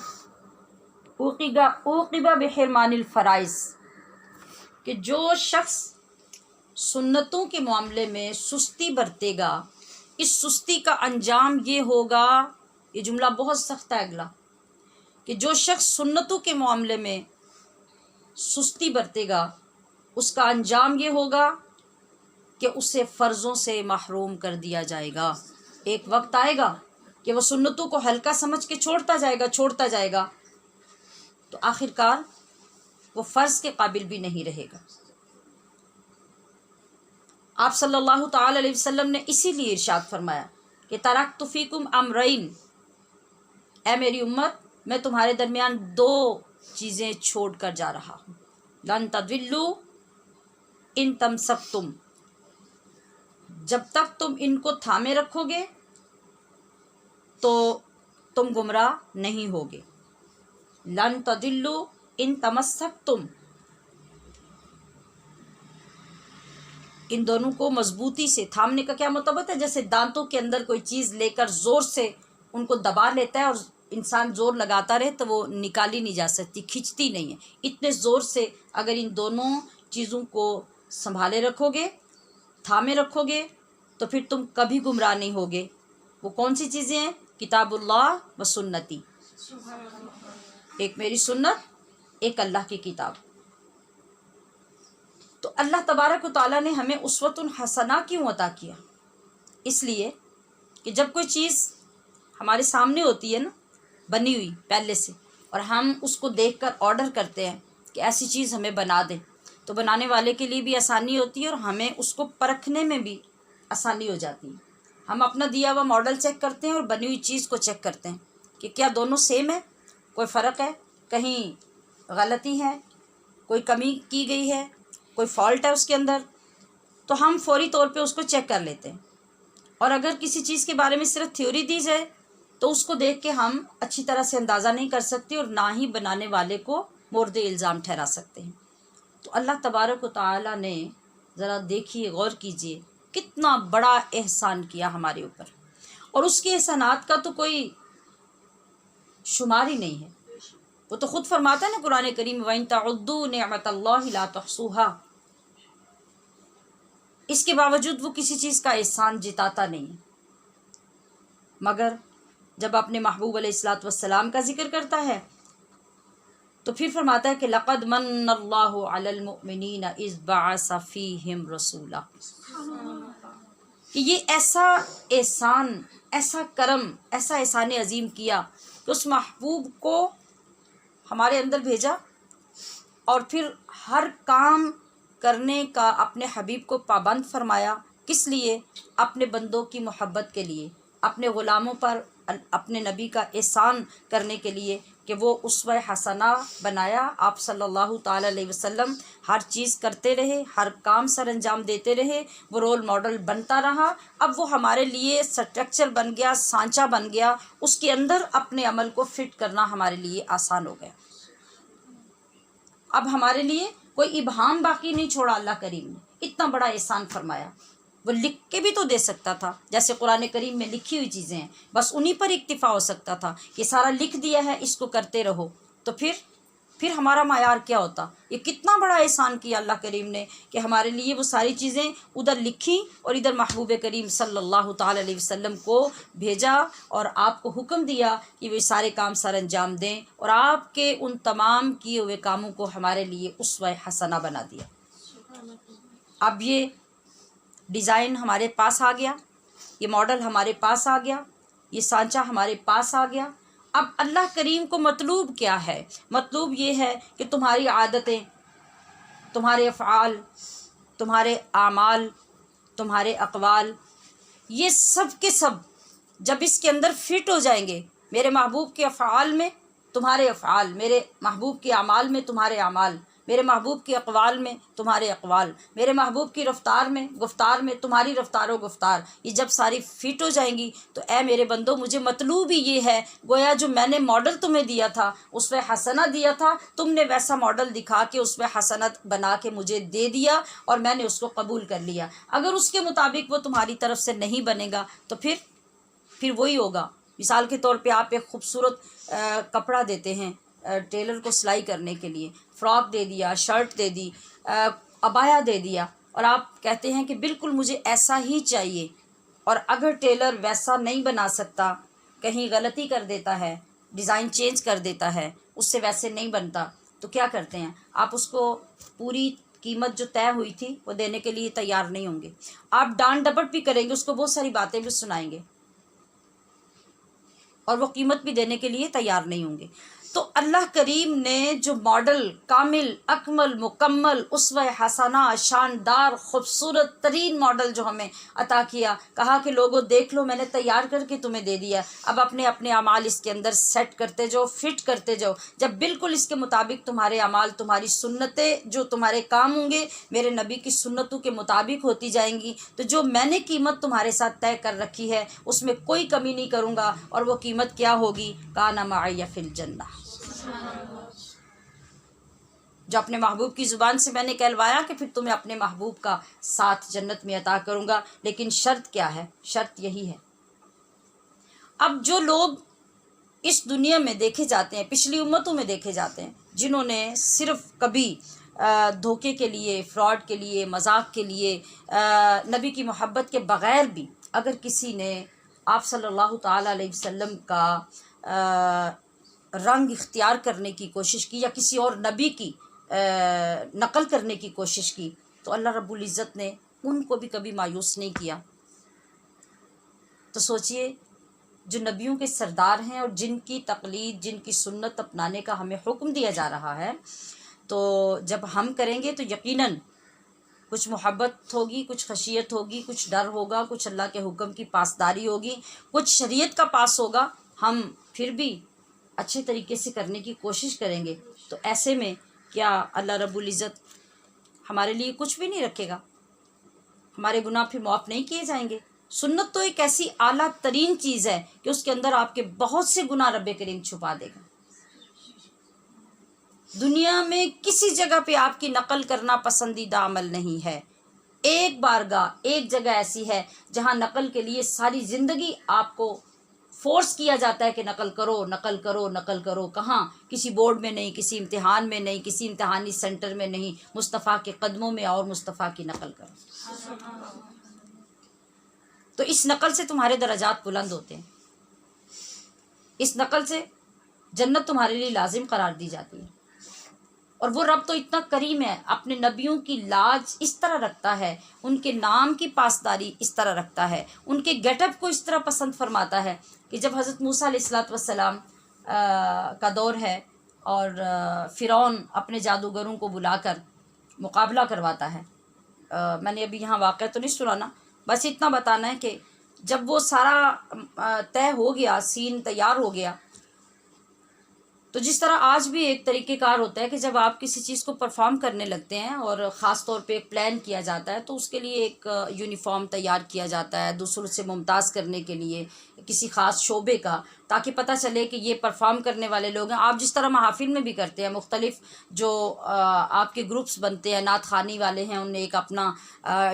اوقب بحرمان الفرائض، کہ جو شخص سنتوں کے معاملے میں سستی برتے گا، اس سستی کا انجام یہ ہوگا، یہ جملہ بہت سخت ہے اگلا، کہ جو شخص سنتوں کے معاملے میں سستی برتے گا اس کا انجام یہ ہوگا کہ اسے فرضوں سے محروم کر دیا جائے گا۔ ایک وقت آئے گا کہ وہ سنتوں کو ہلکا سمجھ کے چھوڑتا جائے گا تو آخر کار وہ فرض کے قابل بھی نہیں رہے گا۔ آپ صلی اللہ تعالی علیہ وسلم نے اسی لیے ارشاد فرمایا کہ ترکت فیکم امرین، اے میری امت میں تمہارے درمیان دو چیزیں چھوڑ کر جا رہا ہوں، لن تضلوا ان تمسکتم، جب تک تم ان کو تھامے رکھو گے تو تم گمراہ نہیں ہوگے۔ لن تضلوا ان تمسکتم، ان دونوں کو مضبوطی سے تھامنے کا کیا مطلب ہے؟ جیسے دانتوں کے اندر کوئی چیز لے کر زور سے ان کو دبا لیتا ہے اور انسان زور لگاتا رہے تو وہ نکالی نہیں جا سکتی، کھنچتی نہیں ہے، اتنے زور سے اگر ان دونوں چیزوں کو سنبھالے رکھو گے، تھامے رکھو گے تو پھر تم کبھی گمراہ نہیں ہوگے۔ وہ کون سی چیزیں ہیں؟ کتاب اللہ و سنتی، ایک میری سنت، ایک اللہ کی کتاب۔ تو اللہ تبارک و تعالیٰ نے ہمیں اسوۃ حسنہ کیوں عطا کیا؟ اس لیے کہ جب کوئی چیز ہمارے سامنے ہوتی ہے نا، بنی ہوئی پہلے سے، اور ہم اس کو دیکھ کر آرڈر کرتے ہیں کہ ایسی چیز ہمیں بنا دیں، تو بنانے والے کے لیے بھی آسانی ہوتی ہے اور ہمیں اس کو پرکھنے میں بھی آسانی ہو جاتی ہے۔ ہم اپنا دیا ہوا ماڈل چیک کرتے ہیں اور بنی ہوئی چیز کو چیک کرتے ہیں کہ کیا دونوں سیم ہے، کوئی فرق ہے، کہیں غلطی ہے، کوئی کمی کی گئی ہے، کوئی فالٹ ہے اس کے اندر، تو ہم فوری طور پہ اس کو چیک کر لیتے ہیں۔ اور اگر کسی چیز کے بارے میں صرف تھیوری دی جائے تو اس کو دیکھ کے ہم اچھی طرح سے اندازہ نہیں کر سکتے اور نہ ہی بنانے والے کو مورد الزام ٹھہرا سکتے ہیں۔ تو اللہ تبارک و تعالیٰ نے ذرا دیکھیے، غور کیجیے کتنا بڑا احسان کیا ہمارے اوپر، اور اس کے احسانات کا تو کوئی شمار ہی نہیں ہے۔ وہ تو خود فرماتا ہے نا قرآن کریم، وَإِن تَعُدُّوا نِعْمَتَ اللَّهِ لَا تُحْصُوهَا، اس کے باوجود وہ کسی چیز کا احسان جتاتا نہیں ہے، مگر جب اپنے محبوب علیہ الصلوۃ والسلام کا ذکر کرتا ہے تو پھر فرماتا ہے کہ لَقَدْ مَنَّ اللَّهُ عَلَى الْمُؤْمِنِينَ إِذْ بَعَثَ فِيهِمْ رَسُولًا، کہ یہ ایسا احسان، ایسا کرم، ایسا احسان عظیم کیا کہ اس محبوب کو ہمارے اندر بھیجا اور پھر ہر کام کرنے کا اپنے حبیب کو پابند فرمایا۔ کس لیے؟ اپنے بندوں کی محبت کے لیے، اپنے غلاموں پر اپنے نبی کا احسان کرنے کے لیے کہ وہ اسوہ حسنہ بنایا۔ آپ صلی اللہ تعالی علیہ وسلم ہر چیز کرتے رہے، ہر کام سر انجام دیتے رہے، وہ رول ماڈل بنتا رہا۔ اب وہ ہمارے لیے سٹرکچر بن گیا، سانچہ بن گیا، اس کے اندر اپنے عمل کو فٹ کرنا ہمارے لیے آسان ہو گیا۔ اب ہمارے لیے کوئی ابہام باقی نہیں چھوڑا اللہ کریم نے، اتنا بڑا احسان فرمایا۔ وہ لکھ کے بھی تو دے سکتا تھا، جیسے قرآن کریم میں لکھی ہوئی چیزیں ہیں، بس انہی پر اکتفا ہو سکتا تھا کہ سارا لکھ دیا ہے، اس کو کرتے رہو، تو پھر ہمارا معیار کیا ہوتا؟ یہ کتنا بڑا احسان کیا اللہ کریم نے کہ ہمارے لیے وہ ساری چیزیں ادھر لکھی اور ادھر محبوب کریم صلی اللہ تعالی علیہ وسلم کو بھیجا اور آپ کو حکم دیا کہ وہ سارے کام سر انجام دیں، اور آپ کے ان تمام کیے ہوئے کاموں کو ہمارے لیے اسوہ حسنہ بنا دیا۔ اب یہ ڈیزائن ہمارے پاس آ گیا، یہ ماڈل ہمارے پاس آ گیا، یہ سانچہ ہمارے پاس آ گیا۔ اب اللہ کریم کو مطلوب کیا ہے؟ مطلوب یہ ہے کہ تمہاری عادتیں، تمہارے افعال، تمہارے اعمال، تمہارے اقوال، یہ سب کے سب جب اس کے اندر فٹ ہو جائیں گے، میرے محبوب کے افعال میں تمہارے افعال، میرے محبوب کے اعمال میں تمہارے اعمال، میرے محبوب کے اقوال میں تمہارے اقوال، میرے محبوب کی رفتار میں، گفتار میں تمہاری رفتار و گفتار، یہ جب ساری فٹ ہو جائیں گی تو اے میرے بندو، مجھے مطلوب ہی یہ ہے، گویا جو میں نے ماڈل تمہیں دیا تھا، اسوہ حسنہ دیا تھا، تم نے ویسا ماڈل دکھا کے اسوہ حسنہ بنا کے مجھے دے دیا اور میں نے اس کو قبول کر لیا۔ اگر اس کے مطابق وہ تمہاری طرف سے نہیں بنے گا تو پھر وہی ہوگا۔ مثال کے طور پہ آپ ایک خوبصورت کپڑا دیتے ہیں، ٹیلر کو سلائی کرنے کے لیے، فراک دے دیا، شرٹ دے دی، عبایا دے دیا، اور آپ کہتے ہیں کہ بالکل مجھے ایسا ہی چاہیے، اور اگر ٹیلر ویسا نہیں بنا سکتا، کہیں غلطی کر دیتا ہے، ڈیزائن چینج کر دیتا ہے، اس سے ویسے نہیں بنتا، تو کیا کرتے ہیں آپ؟ اس کو پوری قیمت جو طے ہوئی تھی وہ دینے کے لیے تیار نہیں ہوں گے، آپ ڈانٹ ڈپٹ بھی کریں گے، اس کو بہت ساری باتیں بھی سنائیں گے، اور وہ قیمت بھی دینے کے لیے تیار نہیں ہوں گے۔ تو اللہ کریم نے جو ماڈل کامل، اکمل، مکمل، اسوہ حسنہ، شاندار، خوبصورت ترین ماڈل جو ہمیں عطا کیا، کہا کہ لوگوں دیکھ لو، میں نے تیار کر کے تمہیں دے دیا، اب اپنے اپنے اعمال اس کے اندر سیٹ کرتے جاؤ، فٹ کرتے جاؤ، جب بالکل اس کے مطابق تمہارے اعمال، تمہاری سنتیں، جو تمہارے کام ہوں گے میرے نبی کی سنتوں کے مطابق ہوتی جائیں گی، تو جو میں نے قیمت تمہارے ساتھ طے کر رکھی ہے اس میں کوئی کمی نہیں کروں گا، اور وہ قیمت کیا ہوگی؟ کان معی فی الجنہ، جو اپنے محبوب کی زبان سے میں نے کہلوایا کہ پھر تمہیں اپنے محبوب کا ساتھ جنت میں عطا کروں گا، لیکن شرط کیا ہے؟ شرط یہی ہے۔ اب جو لوگ اس دنیا میں دیکھے جاتے ہیں، پچھلی امتوں میں دیکھے جاتے ہیں، جنہوں نے صرف کبھی دھوکے کے لیے، فراڈ کے لیے، مذاق کے لیے، نبی کی محبت کے بغیر بھی اگر کسی نے آپ صلی اللہ تعالیٰ علیہ وسلم کا رنگ اختیار کرنے کی کوشش کی، یا کسی اور نبی کی نقل کرنے کی کوشش کی، تو اللہ رب العزت نے ان کو بھی کبھی مایوس نہیں کیا۔ تو سوچئے، جو نبیوں کے سردار ہیں اور جن کی تقلید، جن کی سنت اپنانے کا ہمیں حکم دیا جا رہا ہے، تو جب ہم کریں گے تو یقیناً کچھ محبت ہوگی، کچھ خشیت ہوگی، کچھ ڈر ہوگا، کچھ اللہ کے حکم کی پاسداری ہوگی، کچھ شریعت کا پاس ہوگا، ہم پھر بھی اچھے طریقے سے کرنے کی کوشش کریں گے۔ تو ایسے میں کیا اللہ رب العزت ہمارے لیے کچھ بھی نہیں رکھے گا؟ ہمارے گناہ پھر معاف نہیں کیے جائیں گے؟ سنت تو ایک ایسی اعلیٰ ترین چیز ہے کہ اس کے اندر آپ کے بہت سے گناہ رب کریم چھپا دے گا۔ دنیا میں کسی جگہ پہ آپ کی نقل کرنا پسندیدہ عمل نہیں ہے، ایک بارگاہ، ایک جگہ ایسی ہے جہاں نقل کے لیے ساری زندگی آپ کو فورس کیا جاتا ہے کہ نقل کرو، نقل کرو، نقل کرو۔ کہاں؟ کسی بورڈ میں نہیں، کسی امتحان میں نہیں، کسی امتحانی سینٹر میں نہیں، مصطفیٰ کے قدموں میں اور مصطفیٰ کی نقل کرو۔ تو اس نقل سے تمہارے درجات بلند ہوتے ہیں، اس نقل سے جنت تمہارے لیے لازم قرار دی جاتی ہے۔ اور وہ رب تو اتنا کریم ہے، اپنے نبیوں کی لاج اس طرح رکھتا ہے، ان کے نام کی پاسداری اس طرح رکھتا ہے، ان کے گیٹ اپ کو اس طرح پسند فرماتا ہے کہ جب حضرت موسیٰ علیہ السلام کا دور ہے اور فرعون اپنے جادوگروں کو بلا کر مقابلہ کرواتا ہے، میں نے ابھی یہاں واقعہ تو نہیں سنانا، بس اتنا بتانا ہے کہ جب وہ سارا طے ہو گیا، سین تیار ہو گیا، تو جس طرح آج بھی ایک طریقہ کار ہوتا ہے کہ جب آپ کسی چیز کو پرفارم کرنے لگتے ہیں اور خاص طور پہ ایک پلان کیا جاتا ہے، تو اس کے لیے ایک یونیفارم تیار کیا جاتا ہے دوسروں سے ممتاز کرنے کے لیے، کسی خاص شعبے کا، تاکہ پتہ چلے کہ یہ پرفارم کرنے والے لوگ ہیں۔ آپ جس طرح محافل میں بھی کرتے ہیں، مختلف جو آپ کے گروپس بنتے ہیں، نعت خوانی والے ہیں، انہوں نے ایک اپنا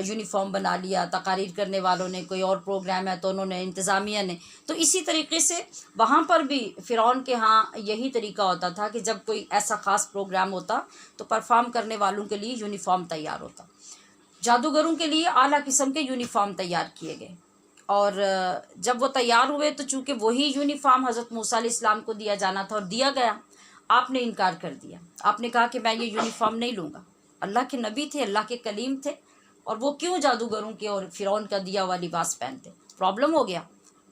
یونیفارم بنا لیا، تقاریر کرنے والوں نے کوئی اور پروگرام ہے تو انہوں نے، انتظامیہ نے، تو اسی طریقے سے وہاں پر بھی فرعون کے ہاں یہی طریقہ ہوتا تھا کہ جب کوئی ایسا خاص پروگرام ہوتا تو پرفارم کرنے والوں کے لیے یونیفارم تیار ہوتا، جادوگروں کے لیے اعلیٰ قسم کے یونیفارم تیار کیے گئے، اور جب وہ تیار ہوئے تو چونکہ وہی یونیفارم حضرت موسیٰ علیہ السلام کو دیا جانا تھا اور دیا گیا، آپ نے انکار کر دیا، آپ نے کہا کہ میں یہ یونیفارم نہیں لوں گا۔ اللہ کے نبی تھے، اللہ کے کلیم تھے، اور وہ کیوں جادوگروں کے اور فرعون کا دیا ہوا لباس پہنتے؟ پرابلم ہو گیا،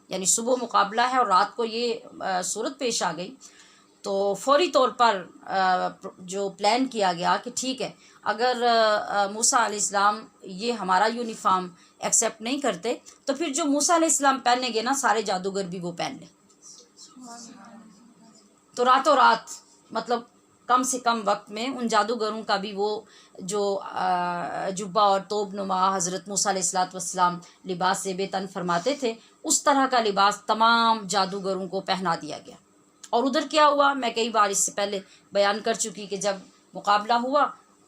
یعنی صبح مقابلہ ہے اور رات کو یہ صورت پیش آ گئی، تو فوری طور پر جو پلان کیا گیا کہ ٹھیک ہے، اگر موسیٰ علیہ السلام یہ ہمارا یونیفارم ایکسیپٹ نہیں کرتے تو پھر جو موسیٰ علیہ السلام پہنیں گے نا، سارے جادوگر بھی وہ پہن لیں۔ تو راتوں رات، مطلب کم سے کم وقت میں ان جادوگروں کا بھی وہ جو جبہ اور توب نما حضرت موسیٰ علیہ السلام لباس زیب تن فرماتے تھے، اس طرح کا لباس تمام جادوگروں کو پہنا دیا گیا۔ اور ادھر کیا ہوا، میں کئی بار اس سے پہلے بیان کر چکی کہ جب مقابلہ ہوا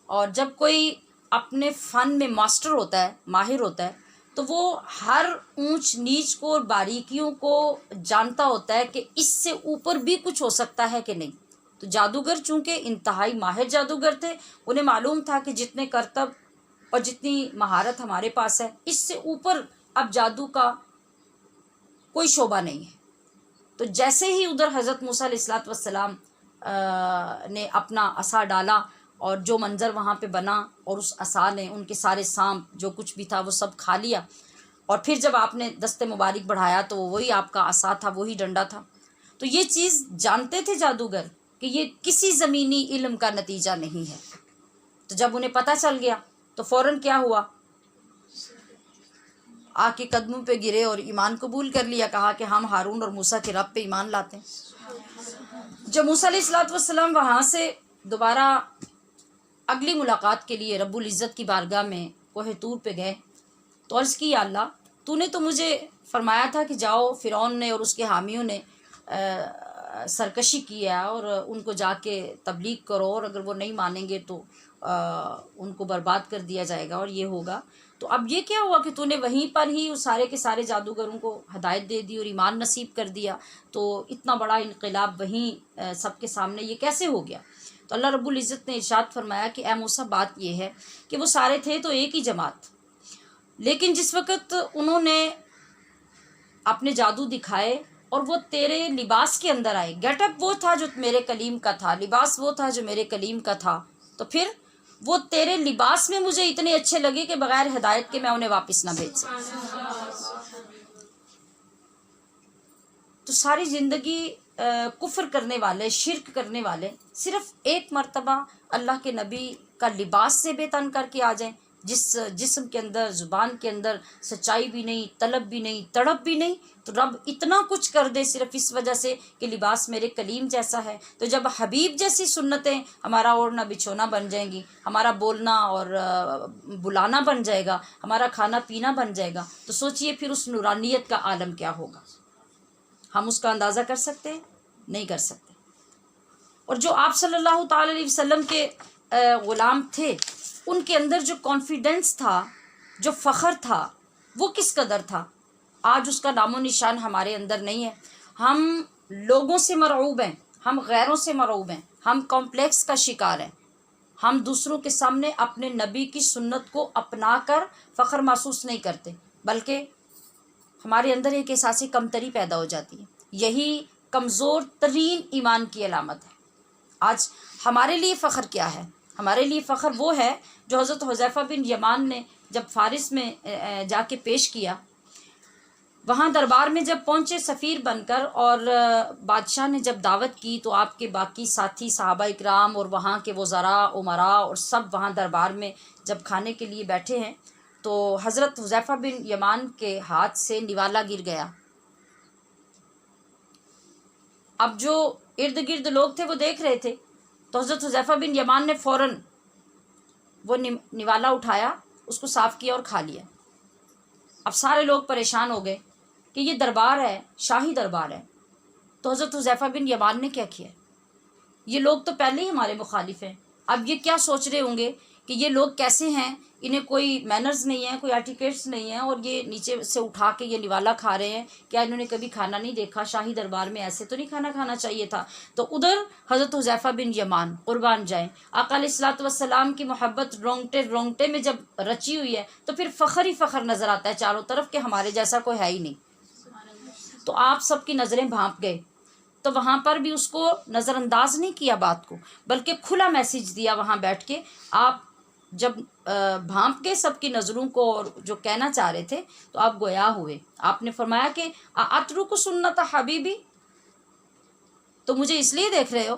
اور جب کوئی اپنے فن میں ماسٹر ہوتا ہے، ماہر ہوتا ہے، تو وہ ہر اونچ نیچ کو اور باریکیوں کو جانتا ہوتا ہے کہ اس سے اوپر بھی کچھ ہو سکتا ہے کہ نہیں۔ تو جادوگر چونکہ انتہائی ماہر جادوگر تھے، انہیں معلوم تھا کہ جتنے کرتب اور جتنی مہارت ہمارے پاس ہے، اس سے اوپر اب جادو کا کوئی شعبہ نہیں ہے۔ تو جیسے ہی ادھر حضرت موسیٰ علیہ السلام نے اپنا عصا ڈالا اور جو منظر وہاں پہ بنا، اور اس عصا نے ان کے سارے سانپ جو کچھ بھی تھا وہ سب کھا لیا، اور پھر جب آپ نے دست مبارک بڑھایا تو وہی آپ کا عصا تھا، وہی ڈنڈا تھا۔ تو یہ چیز جانتے تھے جادوگر کہ یہ کسی زمینی علم کا نتیجہ نہیں ہے۔ تو جب انہیں پتہ چل گیا تو فوراً کیا ہوا، آ کے قدموں پہ گرے اور ایمان قبول کر لیا، کہا کہ ہم ہارون اور موسیٰ کے رب پہ ایمان لاتے ہیں۔ جب موسیٰ علیہ السلام وہاں سے دوبارہ اگلی ملاقات کے لیے رب العزت کی بارگاہ میں کوہ طور پہ گئے تو عرض کی، یا اللہ تو نے تو مجھے فرمایا تھا کہ جاؤ، فرعون نے اور اس کے حامیوں نے سرکشی کی ہے اور ان کو جا کے تبلیغ کرو، اور اگر وہ نہیں مانیں گے تو ان کو برباد کر دیا جائے گا اور یہ ہوگا۔ تو اب یہ کیا ہوا کہ تو نے وہیں پر ہی اس سارے کے سارے جادوگروں کو ہدایت دے دی اور ایمان نصیب کر دیا، تو اتنا بڑا انقلاب وہیں سب کے سامنے یہ کیسے ہو گیا؟ تو اللہ رب العزت نے ارشاد فرمایا کہ اے موسیٰ، بات یہ ہے کہ وہ سارے تھے تو ایک ہی جماعت، لیکن جس وقت انہوں نے اپنے جادو دکھائے اور وہ تیرے لباس کے اندر آئے، گیٹ اپ وہ تھا جو میرے کلیم کا تھا، لباس وہ تھا جو میرے کلیم کا تھا، تو پھر وہ تیرے لباس میں مجھے اتنے اچھے لگے کہ بغیر ہدایت کے میں انہیں واپس نہ بھیج سکتا۔ تو ساری زندگی کفر کرنے والے، شرک کرنے والے صرف ایک مرتبہ اللہ کے نبی کا لباس سے بے تن کر کے آ جائیں، جس جسم کے اندر، زبان کے اندر سچائی بھی نہیں، طلب بھی نہیں، تڑپ بھی نہیں، تو رب اتنا کچھ کر دے صرف اس وجہ سے کہ لباس میرے کلیم جیسا ہے۔ تو جب حبیب جیسی سنتیں ہمارا اوڑھنا بچھونا بن جائیں گی، ہمارا بولنا اور بلانا بن جائے گا، ہمارا کھانا پینا بن جائے گا، تو سوچئے پھر اس نورانیت کا عالم کیا ہوگا؟ ہم اس کا اندازہ کر سکتے ہیں؟ نہیں کر سکتے۔ اور جو آپ صلی اللہ تعالی علیہ وسلم کے غلام تھے، ان کے اندر جو کانفیڈنس تھا، جو فخر تھا، وہ کس قدر تھا؟ آج اس کا نام و نشان ہمارے اندر نہیں ہے۔ ہم لوگوں سے مرعوب ہیں، ہم غیروں سے مرعوب ہیں، ہم کمپلیکس کا شکار ہیں، ہم دوسروں کے سامنے اپنے نبی کی سنت کو اپنا کر فخر محسوس نہیں کرتے، بلکہ ہمارے اندر ایک احساسی کمتری پیدا ہو جاتی ہے۔ یہی کمزور ترین ایمان کی علامت ہے۔ آج ہمارے لیے فخر کیا ہے؟ ہمارے لیے فخر وہ ہے جو حضرت حذیفہ بن یمان نے جب فارس میں جا کے پیش کیا، وہاں دربار میں جب پہنچے سفیر بن کر، اور بادشاہ نے جب دعوت کی تو آپ کے باقی ساتھی صحابہ اکرام اور وہاں کے وزراء، امراء اور سب وہاں دربار میں جب کھانے کے لیے بیٹھے ہیں، تو حضرت حذیفہ بن یمان کے ہاتھ سے نوالا گر گیا۔ اب جو ارد گرد لوگ تھے وہ دیکھ رہے تھے، تو حضرت حذیفہ بن یمان نے فوراً وہ نوالا اٹھایا، اس کو صاف کیا اور کھا لیا۔ اب سارے لوگ پریشان ہو گئے کہ یہ دربار ہے، شاہی دربار ہے، تو حضرت حذیفہ بن یمان نے کیا کیا؟ یہ لوگ تو پہلے ہی ہمارے مخالف ہیں، اب یہ کیا سوچ رہے ہوں گے کہ یہ لوگ کیسے ہیں، انہیں کوئی مینرز نہیں ہیں، کوئی ایٹیکیٹس نہیں ہیں، اور یہ نیچے سے اٹھا کے یہ نوالا کھا رہے ہیں، کیا انہوں نے کبھی کھانا نہیں دیکھا؟ شاہی دربار میں ایسے تو نہیں کھانا کھانا چاہیے تھا۔ تو ادھر حضرت حذیفہ بن یمان قربان جائیں، آقا علیہ الصلوۃ والسلام کی محبت رونگٹے رونگٹے میں جب رچی ہوئی ہے تو پھر فخر ہی فخر نظر آتا ہے چاروں طرف کہ ہمارے جیسا کوئی ہے ہی نہیں۔ تو آپ سب کی نظریں بھانپ گئے، تو وہاں پر بھی اس کو نظر انداز نہیں کیا بات کو، بلکہ کھلا میسیج دیا وہاں بیٹھ کے۔ آپ جب بھانپ کے سب کی نظروں کو اور جو کہنا چاہ رہے تھے، تو آپ گویا ہوئے۔ آپ نے فرمایا کہ اترک سنت حبیبی، تو مجھے اس لیے دیکھ رہے ہو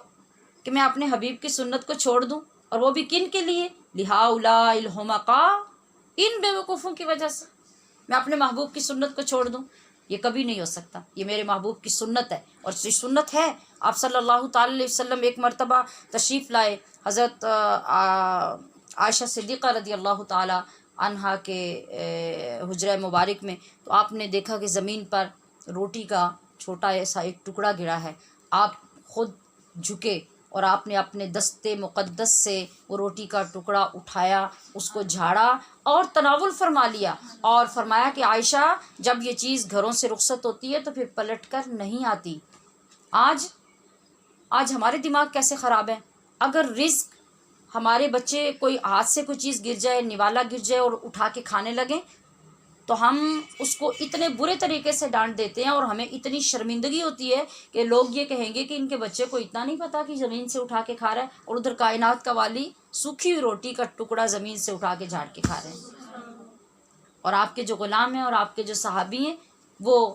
کہ میں اپنے حبیب کی سنت کو چھوڑ دوں، اور وہ بھی کن کے لیے؟ لہؤلاء الحمقاء، ان بے وقوفوں کی وجہ سے میں اپنے محبوب کی سنت کو چھوڑ دوں؟ یہ کبھی نہیں ہو سکتا، یہ میرے محبوب کی سنت ہے، اور یہ سنت ہے۔ آپ صلی اللہ تعالی علیہ وسلم ایک مرتبہ تشریف لائے حضرت عائشہ صدیقہ رضی اللہ تعالی عنہا کے حجرہ مبارک میں، تو آپ نے دیکھا کہ زمین پر روٹی کا چھوٹا ایسا ایک ٹکڑا گرا ہے۔ آپ خود جھکے اور آپ نے اپنے دست مقدس سے وہ روٹی کا ٹکڑا اٹھایا، اس کو جھاڑا اور تناول فرما لیا، اور فرمایا کہ عائشہ، جب یہ چیز گھروں سے رخصت ہوتی ہے تو پھر پلٹ کر نہیں آتی۔ آج آج ہمارے دماغ کیسے خراب ہیں. اگر رزق ہمارے بچے کوئی ہاتھ سے کوئی چیز گر جائے، نوالا گر جائے اور اٹھا کے کھانے لگیں تو ہم اس کو اتنے برے طریقے سے ڈانٹ دیتے ہیں اور ہمیں اتنی شرمندگی ہوتی ہے کہ لوگ یہ کہیں گے کہ ان کے بچے کو اتنا نہیں پتا کہ زمین سے اٹھا کے کھا رہا ہے، اور ادھر کائنات کا والی سوکھی ہوئی روٹی کا ٹکڑا زمین سے اٹھا کے جھاڑ کے کھا رہے ہیں. اور آپ کے جو غلام ہیں اور آپ کے جو صحابی ہیں وہ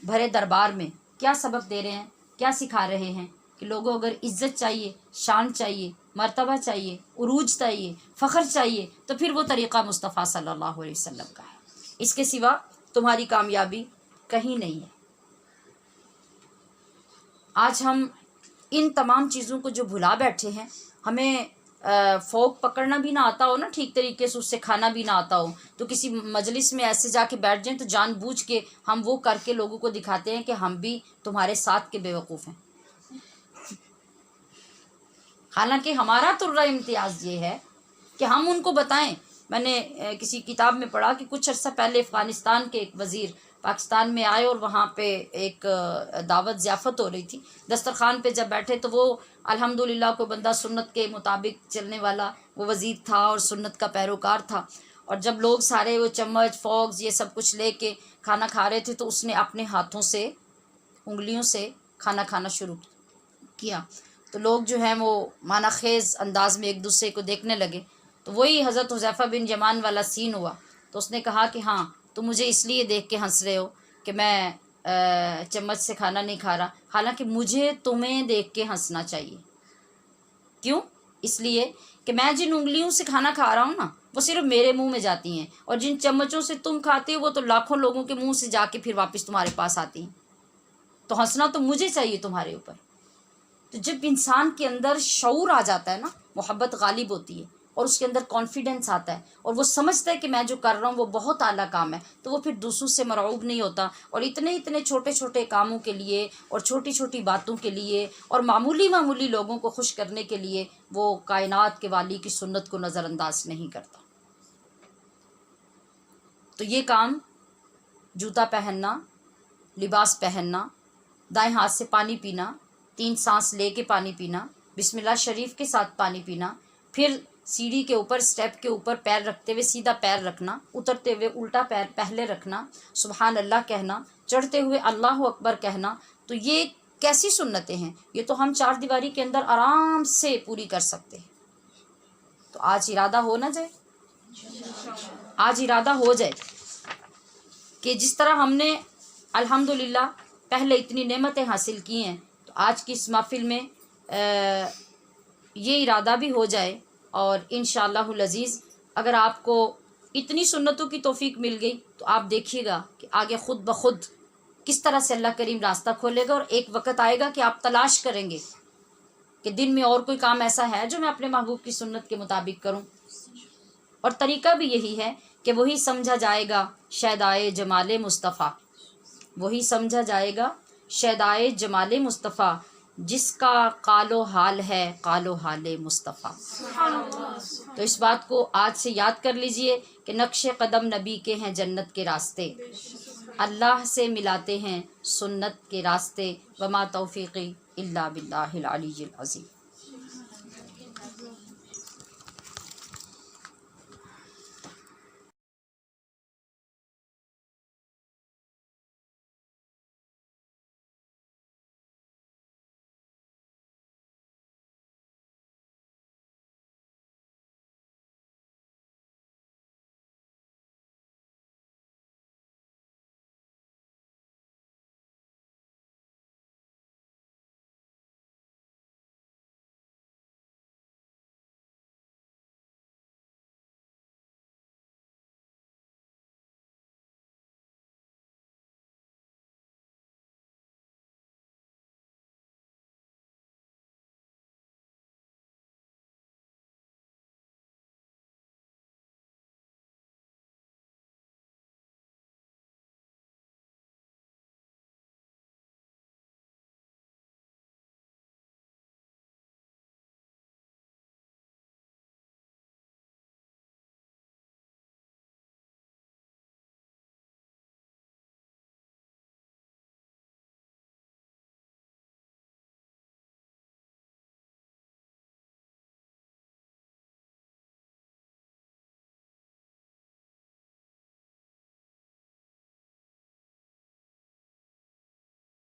بھرے دربار میں کیا سبق دے رہے ہیں، کیا سکھا رہے ہیں کہ لوگوں اگر عزت چاہیے، شان چاہیے، مرتبہ چاہیے، عروج چاہیے، فخر چاہیے تو پھر وہ طریقہ مصطفیٰ صلی اللہ علیہ وسلم کا ہے. اس کے سوا تمہاری کامیابی کہیں نہیں ہے. آج ہم ان تمام چیزوں کو جو بھلا بیٹھے ہیں، ہمیں فوک پکڑنا بھی نہ آتا ہو نا ٹھیک طریقے سے، اس سے کھانا بھی نہ آتا ہو، تو کسی مجلس میں ایسے جا کے بیٹھ جائیں تو جان بوجھ کے ہم وہ کر کے لوگوں کو دکھاتے ہیں کہ ہم بھی تمہارے ساتھ کے بیوقوف ہیں. حالانکہ ہمارا ترہ امتیاز یہ ہے کہ ہم ان کو بتائیں. میں نے کسی کتاب میں پڑھا کہ کچھ عرصہ پہلے افغانستان کے ایک وزیر پاکستان میں آئے اور وہاں پہ ایک دعوت ضیافت ہو رہی تھی. دسترخوان پہ جب بیٹھے تو وہ الحمدللہ کوئی بندہ سنت کے مطابق چلنے والا وہ وزیر تھا اور سنت کا پیروکار تھا. اور جب لوگ سارے وہ چمچ فوکس یہ سب کچھ لے کے کھانا کھا رہے تھے تو اس نے اپنے ہاتھوں سے انگلیوں سے کھانا کھانا شروع کیا. تو لوگ جو ہیں وہ معنی خیز انداز میں ایک دوسرے کو دیکھنے لگے. تو وہی حضرت حذیفہ بن یمان والا سین ہوا. تو اس نے کہا کہ ہاں تم مجھے اس لیے دیکھ کے ہنس رہے ہو کہ میں چمچ سے کھانا نہیں کھا رہا، حالانکہ مجھے تمہیں دیکھ کے ہنسنا چاہیے. کیوں؟ اس لیے کہ میں جن انگلیوں سے کھانا کھا رہا ہوں نا وہ صرف میرے منہ میں جاتی ہیں، اور جن چمچوں سے تم کھاتے ہو وہ تو لاکھوں لوگوں کے منہ سے جا کے پھر واپس تمہارے پاس آتی ہیں. تو ہنسنا تو مجھے چاہیے تمہارے اوپر. تو جب انسان کے اندر شعور آ جاتا ہے نا، محبت غالب ہوتی ہے اور اس کے اندر کانفیڈنس آتا ہے اور وہ سمجھتا ہے کہ میں جو کر رہا ہوں وہ بہت اعلیٰ کام ہے، تو وہ پھر دوسروں سے مرعوب نہیں ہوتا اور اتنے چھوٹے چھوٹے کاموں کے لیے اور چھوٹی چھوٹی باتوں کے لیے اور معمولی لوگوں کو خوش کرنے کے لیے وہ کائنات کے والی کی سنت کو نظر انداز نہیں کرتا. تو یہ کام جوتا پہننا، لباس پہننا، دائیں ہاتھ سے پانی پینا، 3 سانس لے کے پانی پینا، بسم اللہ شریف کے ساتھ پانی پینا، پھر سیڑھی کے اوپر اسٹیپ کے اوپر پیر رکھتے ہوئے سیدھا پیر رکھنا، اترتے ہوئے الٹا پیر پہلے رکھنا، سبحان اللہ کہنا، چڑھتے ہوئے اللہ اکبر کہنا. تو یہ کیسی سنتیں ہیں؟ یہ تو ہم 4 دیواری کے اندر آرام سے پوری کر سکتے ہیں. تو آج ارادہ ہو نہ جائے، آج ارادہ ہو جائے کہ جس طرح ہم نے الحمدللہ پہلے اتنی نعمتیں حاصل کی ہیں تو آج کی اس محفل میں یہ ارادہ بھی ہو جائے. اور انشاءاللہ العزیز اگر آپ کو اتنی سنتوں کی توفیق مل گئی تو آپ دیکھیے گا کہ آگے خود بخود کس طرح سے اللہ کریم راستہ کھولے گا، اور ایک وقت آئے گا کہ آپ تلاش کریں گے کہ دن میں اور کوئی کام ایسا ہے جو میں اپنے محبوب کی سنت کے مطابق کروں. اور طریقہ بھی یہی ہے کہ وہی سمجھا جائے گا شیدائے جمال مصطفیٰ، وہی سمجھا جائے گا شیدائے جمال مصطفیٰ جس کا قال و حال ہے قال و حال مصطفیٰ. تو اس بات کو آج سے یاد کر لیجئے کہ نقش قدم نبی کے ہیں جنت کے راستے، اللہ سے ملاتے ہیں سنت کے راستے. وما توفیقی الا باللہ العلی العظیم.